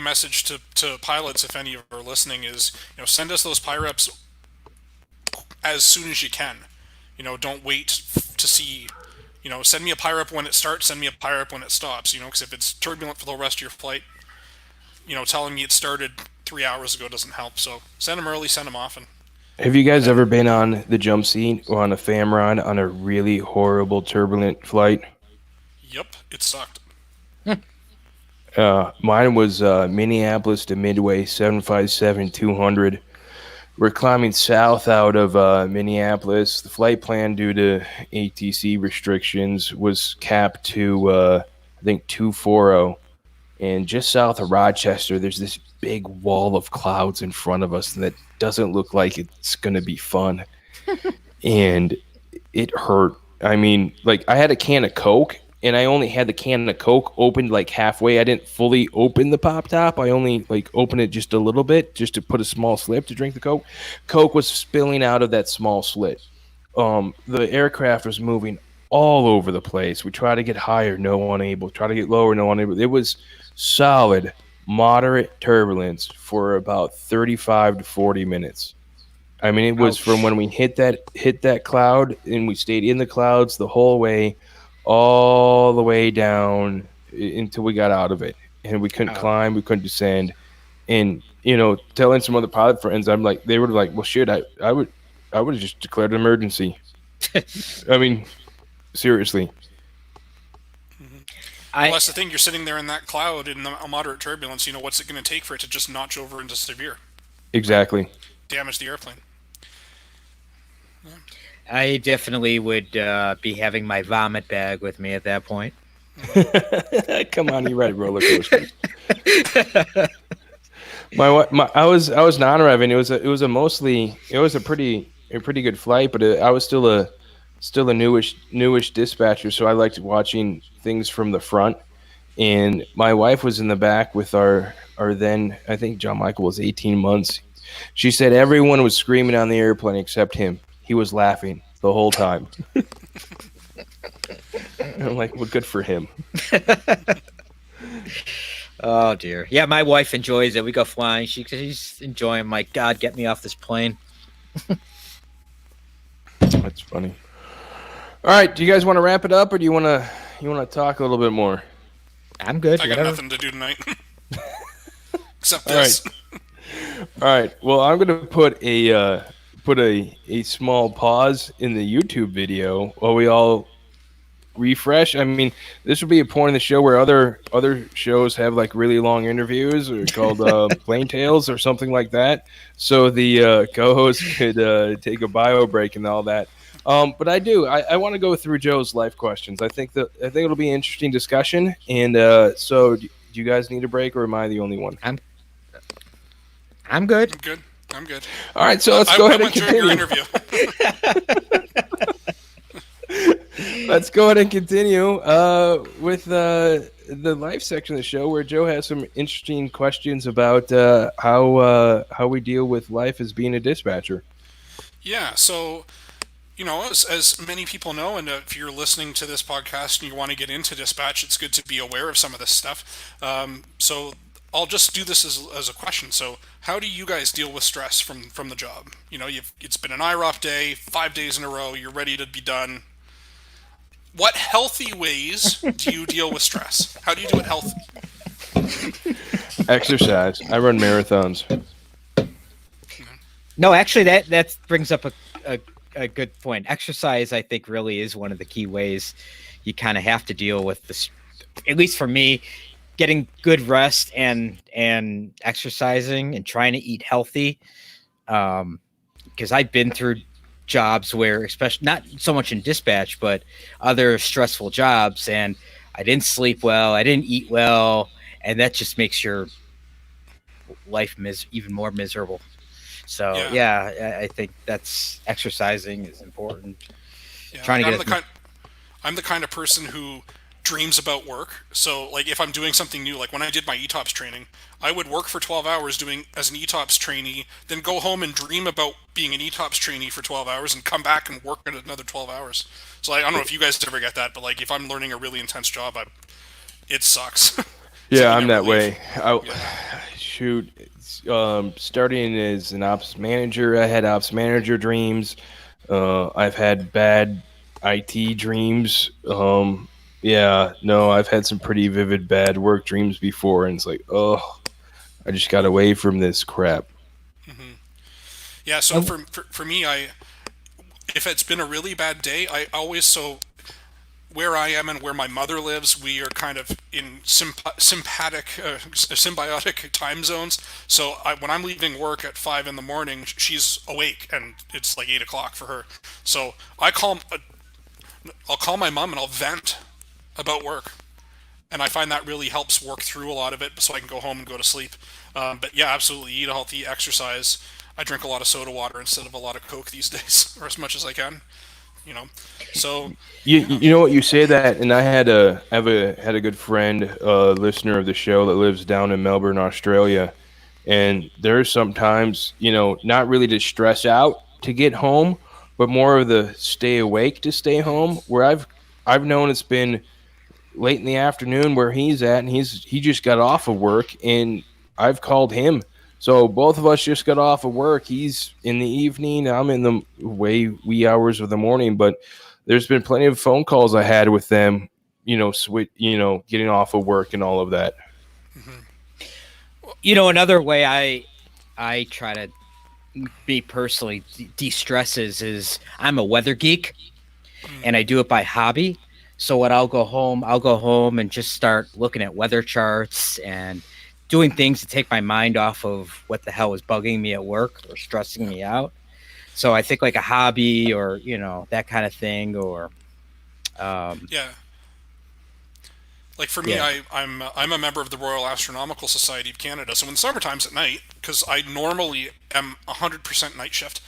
message to pilots, if any are listening, is send us those PIREPs as soon as you can. Don't wait to see. Send me a PIREP when it starts. Send me a PIREP when it stops. Because if it's turbulent for the rest of your flight, telling me it started 3 hours ago doesn't help. So send them early, send them often. Have you guys ever been on the jump seat or on a FAM ride on a really horrible turbulent flight? Yep, it sucked. Mine was Minneapolis to Midway 757-200. We're climbing south out of Minneapolis. The flight plan, due to ATC restrictions, was capped to I think 240. And just south of Rochester, there's this big wall of clouds in front of us that doesn't look like it's going to be fun. And it hurt. I mean, like, I had a can of Coke, and I only had the can of Coke opened like halfway. I didn't fully open the pop top. I only opened it just a little bit, just to put a small slip to drink the Coke. Coke was spilling out of that small slit. The aircraft was moving all over the place. We tried to get higher, no one able. Try to get lower, no one able. It was solid, moderate turbulence for about 35 to 40 minutes. I mean, it was from when we hit that cloud, and we stayed in the clouds the whole way, all the way down until we got out of it. And we couldn't climb, we couldn't descend. And telling some other pilot friends, I'm like, they were like, well, shit, I would have just declared an emergency. I mean, seriously. Well, that's the thing. You're sitting there in that cloud in the moderate turbulence. What's it going to take for it to just notch over into severe? Exactly. Damage the airplane. I definitely would be having my vomit bag with me at that point. Come on, you ride roller coasters. I was non-revving. It was a pretty good flight, but I was still a newish dispatcher, so I liked watching things from the front. And my wife was in the back with our then, I think John Michael was 18 months. She said everyone was screaming on the airplane except him. He was laughing the whole time. And I'm like, well, good for him. Oh dear. Yeah, my wife enjoys it. We go flying. She's enjoying. I'm like, God, get me off this plane. That's funny. All right, do you guys want to wrap it up, or do you want to talk a little bit more? I'm good. I got whatever. nothing to do tonight. Except this. All right. Well, I'm going to put a small pause in the YouTube video while we all refresh. I mean, this would be a point in the show where other shows have like really long interviews or called Plain Tales or something like that. So the co-host could take a bio break and all that. But I want to go through Joe's life questions. I think it'll be an interesting discussion. And so do you guys need a break, or am I the only one? I'm good. I'm good. All right, so let's go ahead and continue. Your continue. interview. Let's go ahead and continue with the life section of the show, where Joe has some interesting questions about how we deal with life as being a dispatcher. Yeah, so, as many people know, and if you're listening to this podcast and you want to get into dispatch, it's good to be aware of some of this stuff. So I'll just do this as a question. So how do you guys deal with stress from the job? It's been an IROP day, 5 days in a row, you're ready to be done. What healthy ways do you deal with stress? How do you do it healthy? Exercise. I run marathons. No, actually, that brings up a good point. Exercise, I think, really is one of the key ways you kind of have to deal with this. At least for me, getting good rest and exercising and trying to eat healthy. Because I've been through jobs where, especially not so much in dispatch, but other stressful jobs, and I didn't sleep well, I didn't eat well, and that just makes your life even more miserable. So yeah, I think that's exercising is important. Yeah, Trying to get I'm the kind of person who dreams about work. So like if I'm doing something new, like when I did my ETOPS training, I would work for 12 hours doing as an ETOPS trainee, then go home and dream about being an ETOPS trainee for 12 hours and come back and work at another 12 hours. So I don't know if you guys ever get that, but like if I'm learning a really intense job, it sucks. Yeah, I'm that way. Shoot, starting as an ops manager, I had ops manager dreams. I've had bad IT dreams. I've had some pretty vivid bad work dreams before, and it's like, oh, I just got away from this crap. Mm-hmm. Yeah, so for me, if it's been a really bad day, I always where I am and where my mother lives, we are kind of in symbiotic time zones. So when I'm leaving work at 5 a.m, she's awake, and it's like 8 o'clock for her. So I'll call my mom and I'll vent about work, and I find that really helps work through a lot of it, so I can go home and go to sleep. But yeah, absolutely, eat healthy, exercise. I drink a lot of soda water instead of a lot of Coke these days, or as much as I can. So you know what, you say that, and I had a good friend, listener of the show that lives down in Melbourne, Australia, and there's sometimes not really to stress out to get home, but more of the stay awake to stay home. Where I've known it's been late in the afternoon where he's at, and he just got off of work, and I've called him. So both of us just got off of work. He's in the evening. I'm in the wee hours of the morning. But there's been plenty of phone calls I had with them, getting off of work and all of that. Mm-hmm. Another way I try to be personally de-stresses is I'm a weather geek, and I do it by hobby. So when I'll go home and just start looking at weather charts and doing things to take my mind off of what the hell is bugging me at work or stressing me out. So I think like a hobby or, that kind of thing, or Yeah. Like for me, yeah. I'm a member of the Royal Astronomical Society of Canada. So in summertime's at night, because I normally am 100% night shift.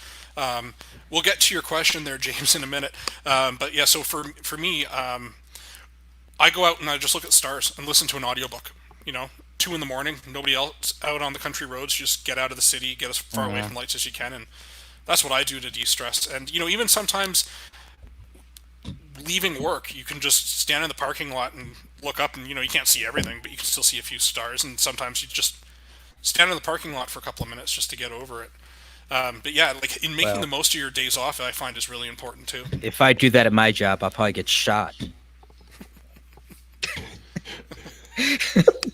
We'll get to your question there, James, in a minute. But yeah, so for me, I go out and I just look at stars and listen to an audiobook. 2 in the morning, nobody else out on the country roads. Just get out of the city, get as far away from lights as you can, and that's what I do to de-stress. And even sometimes leaving work, you can just stand in the parking lot and look up, and you can't see everything, but you can still see a few stars. And sometimes you just stand in the parking lot for a couple of minutes just to get over it. But yeah, like in making Well, the most of your days off, I find is really important too. if I do that at my job, I'll probably get shot.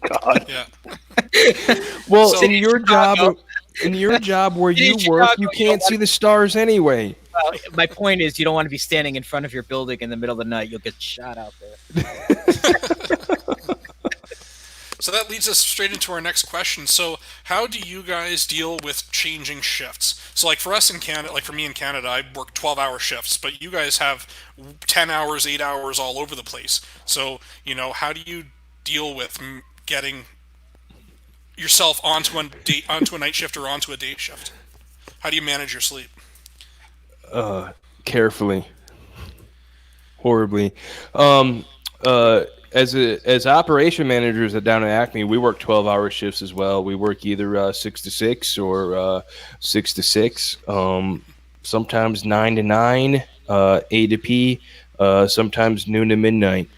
God. Yeah. Well, So- in your Chicago. job where City you of work, Chicago, you you can't don't see the stars anyway. Well, my point is, you don't want to be standing in front of your building in the middle of the night. You'll get shot out there. So that leads us straight into our next question. So, how do you guys deal with changing shifts? So, like for us in Canada, like for me in Canada, I work 12-hour shifts, but you guys have 10 hours, 8 hours all over the place. So, how do you deal with getting yourself onto a night shift or onto a day shift? How do you manage your sleep? Carefully, horribly. Um, as operation managers at down at Acme, we work 12-hour shifts as well. We work either 6 to 6 or 6 to 6. Sometimes 9 to 9, A to P. Sometimes noon to midnight.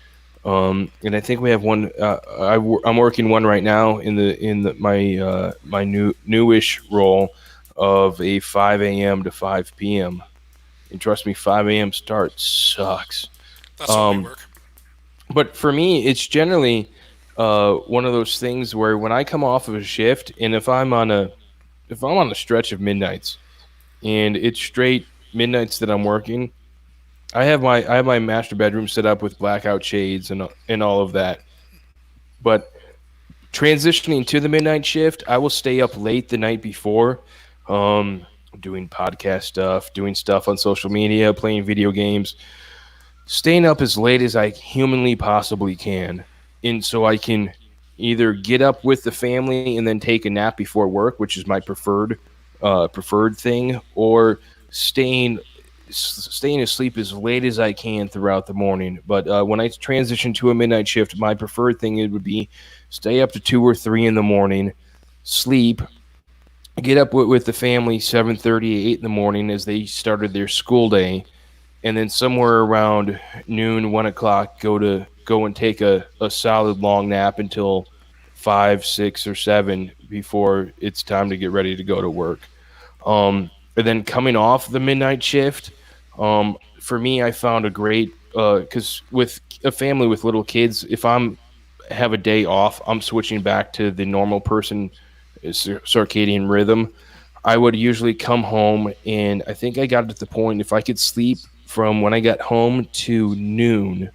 And I think we have one. I'm working one right now in my newish role of a 5 a.m. to 5 p.m. And trust me, 5 a.m. start sucks. That's how we work. But for me, it's generally one of those things where when I come off of a shift, and if I'm on a stretch of midnights, and it's straight midnights that I'm working, I have my master bedroom set up with blackout shades and all of that. But transitioning to the midnight shift, I will stay up late the night before, doing podcast stuff, doing stuff on social media, playing video games, staying up as late as I humanly possibly can, and so I can either get up with the family and then take a nap before work, which is my preferred thing, or staying asleep as late as I can throughout the morning. But when I transition to a midnight shift, my preferred thing it would be stay up to 2 or 3 in the morning, sleep, get up with the family 7:30, 8 in the morning as they started their school day, and then somewhere around noon, 1 o'clock, go and take a solid long nap until 5, 6, or 7 before it's time to get ready to go to work. And then coming off the midnight shift, for me, I found a great because with a family with little kids, if I'm have a day off, I'm switching back to the normal person circadian rhythm. I would usually come home, and I think I got to the point if I could sleep from when I got home to noon,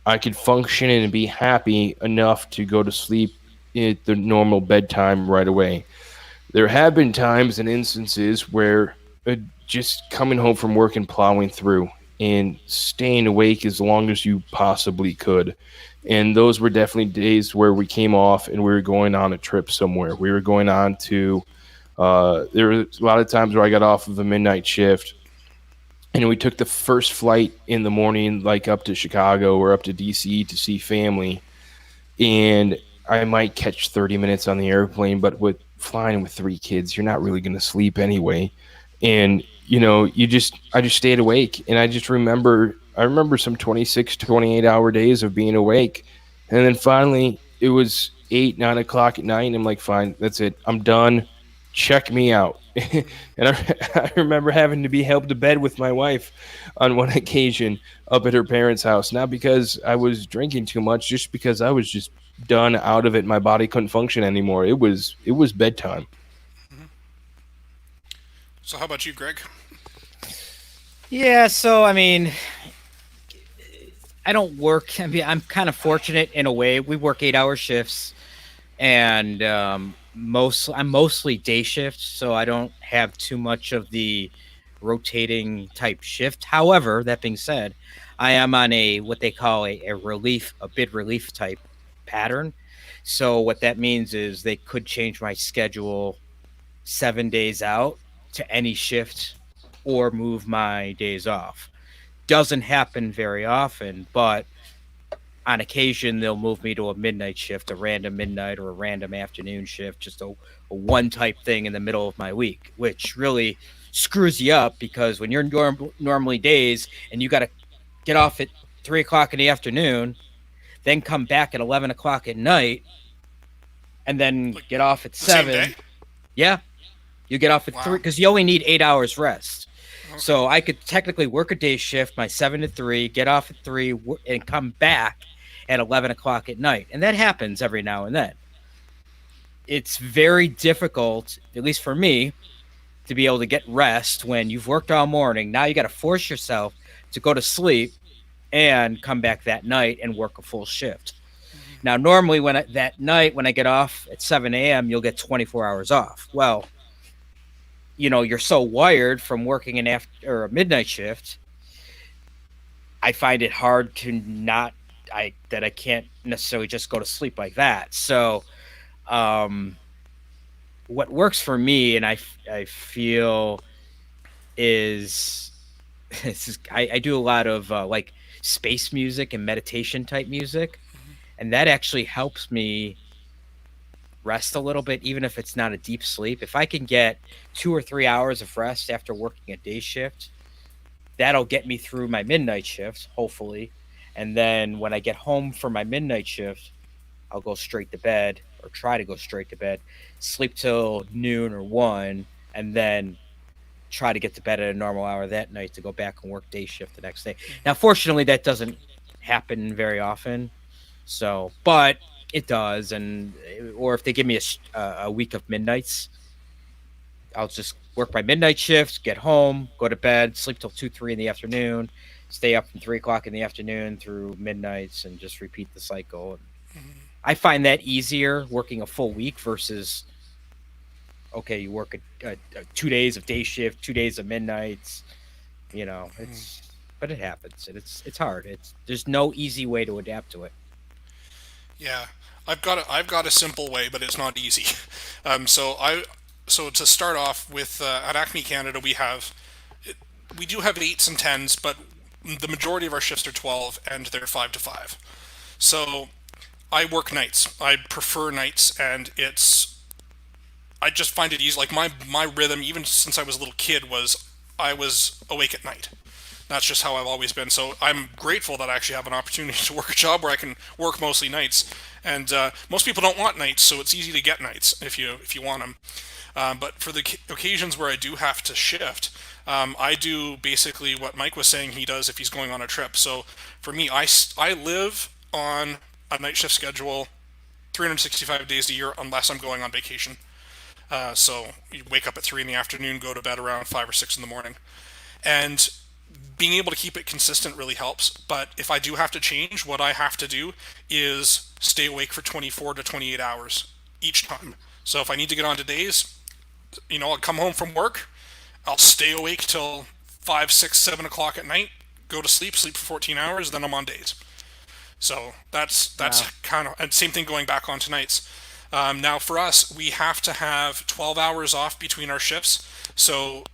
I could function and be happy enough to go to sleep at the normal bedtime right away. There have been times and instances where just coming home from work and plowing through and staying awake as long as you possibly could. And those were definitely days where we came off and we were going on a trip somewhere. We were going on to, there were a lot of times where I got off of a midnight shift and we took the first flight in the morning, like up to Chicago or up to DC to see family. And I might catch 30 minutes on the airplane, but with flying with 3 kids, you're not really going to sleep anyway. And, I just stayed awake. And I remember some 26, 28-hour days of being awake. And then finally, it was 8, 9 o'clock at night. And I'm like, fine, that's it. I'm done. Check me out. And I remember having to be helped to bed with my wife on one occasion up at her parents' house, not because I was drinking too much, just because I was just done out of it. My body couldn't function anymore. It was bedtime. So how about you, Greg? Yeah, so I mean, I don't work. I mean, I'm kind of fortunate in a way. We work 8-hour shifts, and I'm mostly day shift, so I don't have too much of the rotating type shift. However, that being said, I am on a what they call a bid relief type pattern. So what that means is they could change my schedule 7 days out to any shift or move my days off. Doesn't happen very often, but on occasion they'll move me to a midnight shift, a random midnight or a random afternoon shift, just a one type thing in the middle of my week, which really screws you up because when you're normally days and you got to get off at 3 o'clock in the afternoon, then come back at 11 o'clock at night, and then Like get off at the same day? 7. Yeah, you get off at Wow. 3 because you only need 8 hours rest. Okay. So I could technically work a day shift, my 7 to 3, get off at 3, and come back at 11 o'clock at night. And that happens every now and then. It's very difficult, at least for me, to be able to get rest when you've worked all morning. Now you got to force yourself to go to sleep and come back that night and work a full shift. Now, normally that night when I get off at 7 a.m., you'll get 24 hours off. Well, you're so wired from working an after or a midnight shift. I find it hard to not that I can't necessarily just go to sleep like that. So, what works for me, and I feel is I do a lot of like space music and meditation type music, and that actually helps me rest a little bit, even if it's not a deep sleep. If I can get 2 or 3 hours of rest after working a day shift, that'll get me through my midnight shift, hopefully. And then when I get home from my midnight shift, I'll go straight to bed or try to go straight to bed, sleep till noon or 1, and then try to get to bed at a normal hour that night to go back and work day shift the next day. Now, fortunately, that doesn't happen very often. So, but it does. Or if they give me a week of midnights, I'll just work my midnight shift, get home, go to bed, sleep till 2, 3 in the afternoon, stay up from 3 o'clock in the afternoon through midnights, and just repeat the cycle. I find that easier working a full week versus, okay, you work a 2 days of day shift, 2 days of midnights. But it happens. And it's hard. There's no easy way to adapt to it. Yeah, I've got a simple way, but it's not easy. So to start off with, at Acme Canada, we do have 8s and 10s, but the majority of our shifts are 12, and they're 5 to 5. So I work nights. I prefer nights, and I just find it easy. Like my rhythm, even since I was a little kid, I was awake at night. That's just how I've always been. So I'm grateful that I actually have an opportunity to work a job where I can work mostly nights. And most people don't want nights, so it's easy to get nights if you want them. But for the occasions where I do have to shift, I do basically what Mike was saying he does if he's going on a trip. So for me, I live on a night shift schedule 365 days a year unless I'm going on vacation. So you wake up at 3 in the afternoon, go to bed around 5 or 6 in the morning. And being able to keep it consistent really helps. But if I do have to change, what I have to do is stay awake for 24 to 28 hours each time. So if I need to get on to days, I'll come home from work, I'll stay awake till 5, 6, 7 o'clock at night, go to sleep for 14 hours, then I'm on days. So that's Wow. kind of, and same thing going back on to nights. Now for us, we have to have 12 hours off between our shifts. So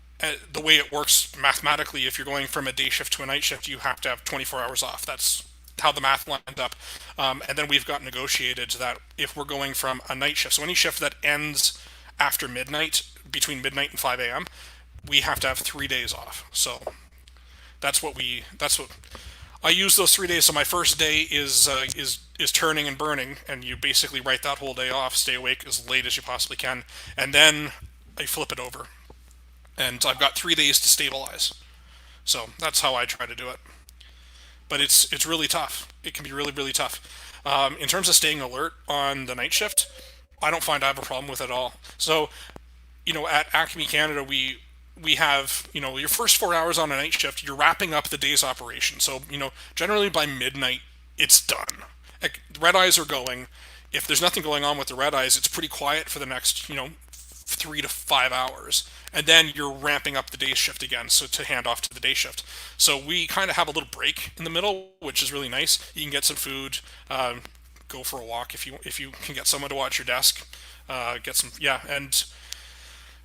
the way it works mathematically, if you're going from a day shift to a night shift, you have to have 24 hours off. That's how the math lined up. And then we've got negotiated that if we're going from a night shift, so any shift that ends after midnight, between midnight and 5 a.m., we have to have 3 days off. So that's what I use those 3 days. So my first day is turning and burning, and you basically write that whole day off, stay awake as late as you possibly can, and then I flip it over. And I've got 3 days to stabilize. So that's how I try to do it. But it's really tough. It can be really, really tough. In terms of staying alert on the night shift, I don't find I have a problem with it at all. So, at Acme Canada, we have, your first 4 hours on a night shift, you're wrapping up the day's operation. So, generally by midnight, it's done. Red eyes are going. If there's nothing going on with the red eyes, it's pretty quiet for the next, 3 to 5 hours. And then you're ramping up the day shift again, so to hand off to the day shift. So we kind of have a little break in the middle, which is really nice. You can get some food, go for a walk if you can get someone to watch your desk, get some, and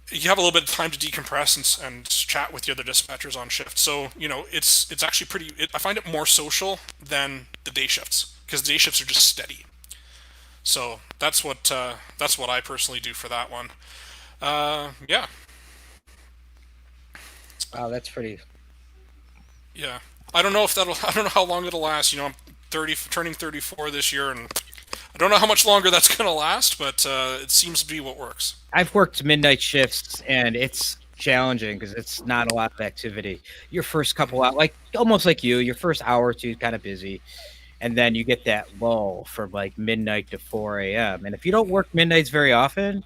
you have a little bit of time to decompress and chat with the other dispatchers on shift. So it's actually pretty. I find it more social than the day shifts, because the day shifts are just steady. So that's what I personally do for that one. Yeah. Wow, that's pretty. Yeah. I don't know how long it'll last. I'm turning 34 this year, and I don't know how much longer that's going to last, but it seems to be what works. I've worked midnight shifts, and it's challenging because it's not a lot of activity. Your first couple out, almost like your first hour or two is kind of busy, and then you get that lull from like midnight to 4 a.m. And if you don't work midnights very often,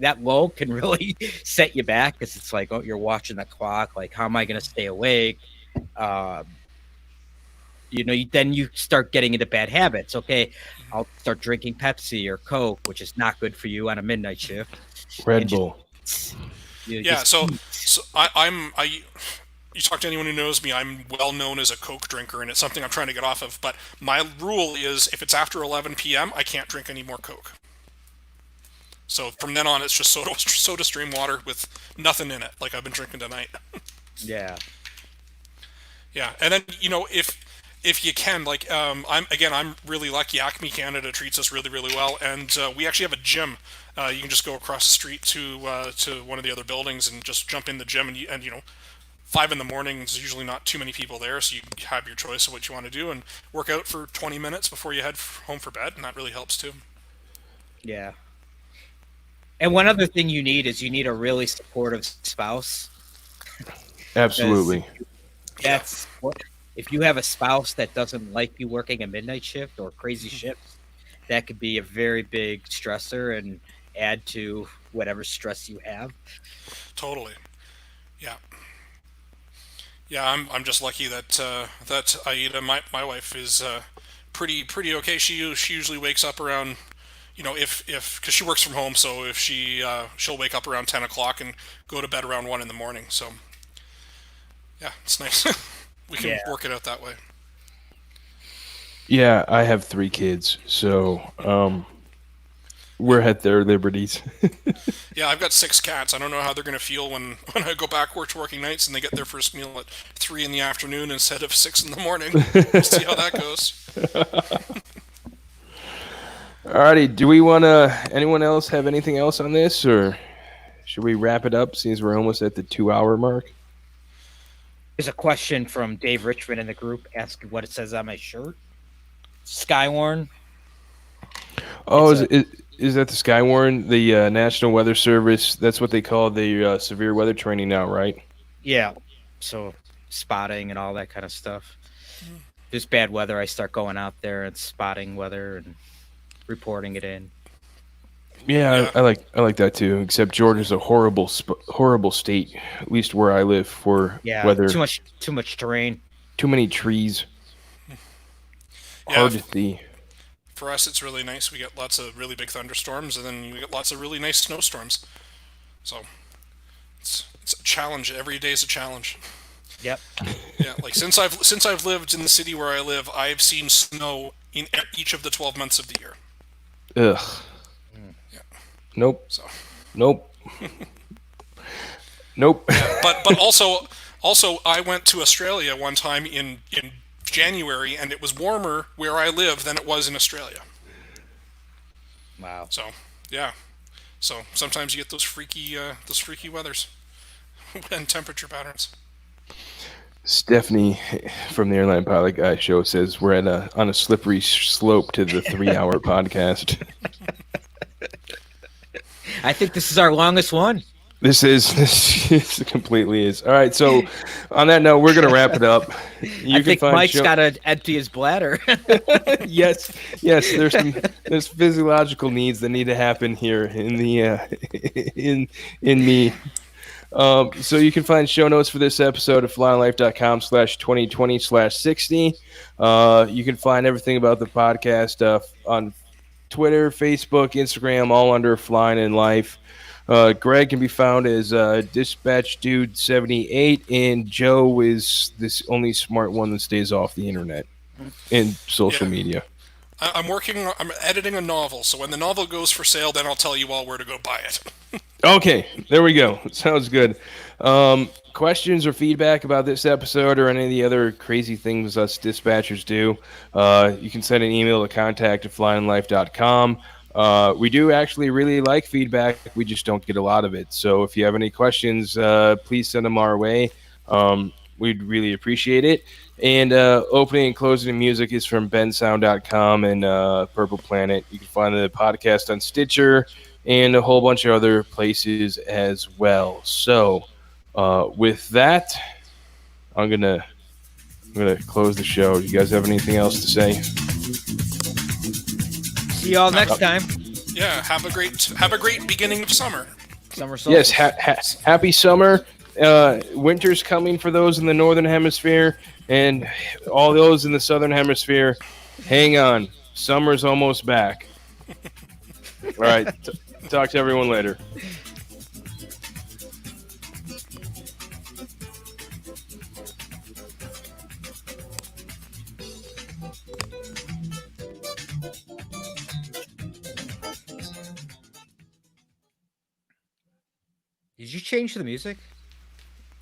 that lull can really set you back, because it's like, oh, you're watching the clock. Like, how am I going to stay awake? Then you start getting into bad habits. Okay, I'll start drinking Pepsi or Coke, which is not good for you on a midnight shift. Red Bull. So you talk to anyone who knows me, I'm well known as a Coke drinker, and it's something I'm trying to get off of. But my rule is, if it's after 11 p.m., I can't drink any more Coke. So from then on, it's just soda stream water with nothing in it, like I've been drinking tonight. Yeah. Yeah, and then if you can, I'm really lucky. Acme Canada treats us really, really well, and we actually have a gym. You can just go across the street to one of the other buildings and just jump in the gym, and 5 in the morning, there's usually not too many people there, so you have your choice of what you want to do, and work out for 20 minutes before you head home for bed, and that really helps too. Yeah. And one other thing you need is a really supportive spouse. Absolutely. That's what, if you have a spouse that doesn't like you working a midnight shift or crazy shifts, that could be a very big stressor and add to whatever stress you have. Totally. Yeah. Yeah, I'm just lucky that Aida, my wife, is pretty okay. She usually wakes up around, if because she works from home, so if she'll wake up around 10 o'clock and go to bed around 1 in the morning. So yeah, it's nice. We can work it out that way. Yeah, I have 3 kids, so we're at their liberties. Yeah, I've got 6 cats. I don't know how they're going to feel when I go back to working nights and they get their first meal at 3 in the afternoon instead of 6 in the morning. We'll see how that goes. Alrighty, do we want to? Anyone else have anything else on this, or should we wrap it up since we're almost at the 2-hour mark? There's a question from Dave Richmond in the group asking what it says on my shirt. Skywarn. Oh, is that the Skywarn, the National Weather Service? That's what they call the severe weather training now, right? Yeah. So spotting and all that kind of stuff. There's bad weather, I start going out there and spotting weather and reporting it in. Yeah. I like that too. Except Georgia's a horrible state, at least where I live, for weather. Too much terrain. Too many trees. Hard to see. For us, it's really nice. We get lots of really big thunderstorms, and then we get lots of really nice snowstorms. So it's a challenge. Every day is a challenge. Yep. Yeah, like since I've lived in the city where I live, I've seen snow in each of the 12 months of the year. Ugh. Yeah. Nope. So. Nope. Nope. Yeah, but also I went to Australia one time in January, and it was warmer where I live than it was in Australia. Wow. So yeah. So sometimes you get those freaky weathers and temperature patterns. Stephanie from the Airline Pilot Guy show says we're on a slippery slope to the 3-hour podcast. I think this is our longest one. This completely is. All right, so on that note, we're gonna wrap it up. I think Mike's got to empty his bladder. yes, there's physiological needs that need to happen here in the in me. So you can find show notes for this episode at flyonlife.com/2020/60. You can find everything about the podcast on Twitter, Facebook, Instagram, all under Flying in Life. Gregg can be found as Dispatch Dude 78, and Joe is this only smart one that stays off the internet and social media. I'm editing a novel, so when the novel goes for sale, then I'll tell you all where to go buy it. Okay, there we go. Sounds good. Questions or feedback about this episode or any of the other crazy things us dispatchers do, you can send an email to contact@flyinlife.com. We do actually really like feedback. We just don't get a lot of it. So if you have any questions, please send them our way. We'd really appreciate it. And opening and closing music is from bensound.com and Purple Planet. You can find the podcast on Stitcher and a whole bunch of other places as well. So with that, I'm gonna close the show. You guys have anything else to say? See y'all next time. Yeah, have a great beginning of summer. Summer solstice. Yes, happy summer. Winter's coming for those in the northern hemisphere, and all those in the southern hemisphere. Hang on, summer's almost back. All right, talk to everyone later. Did you change the music?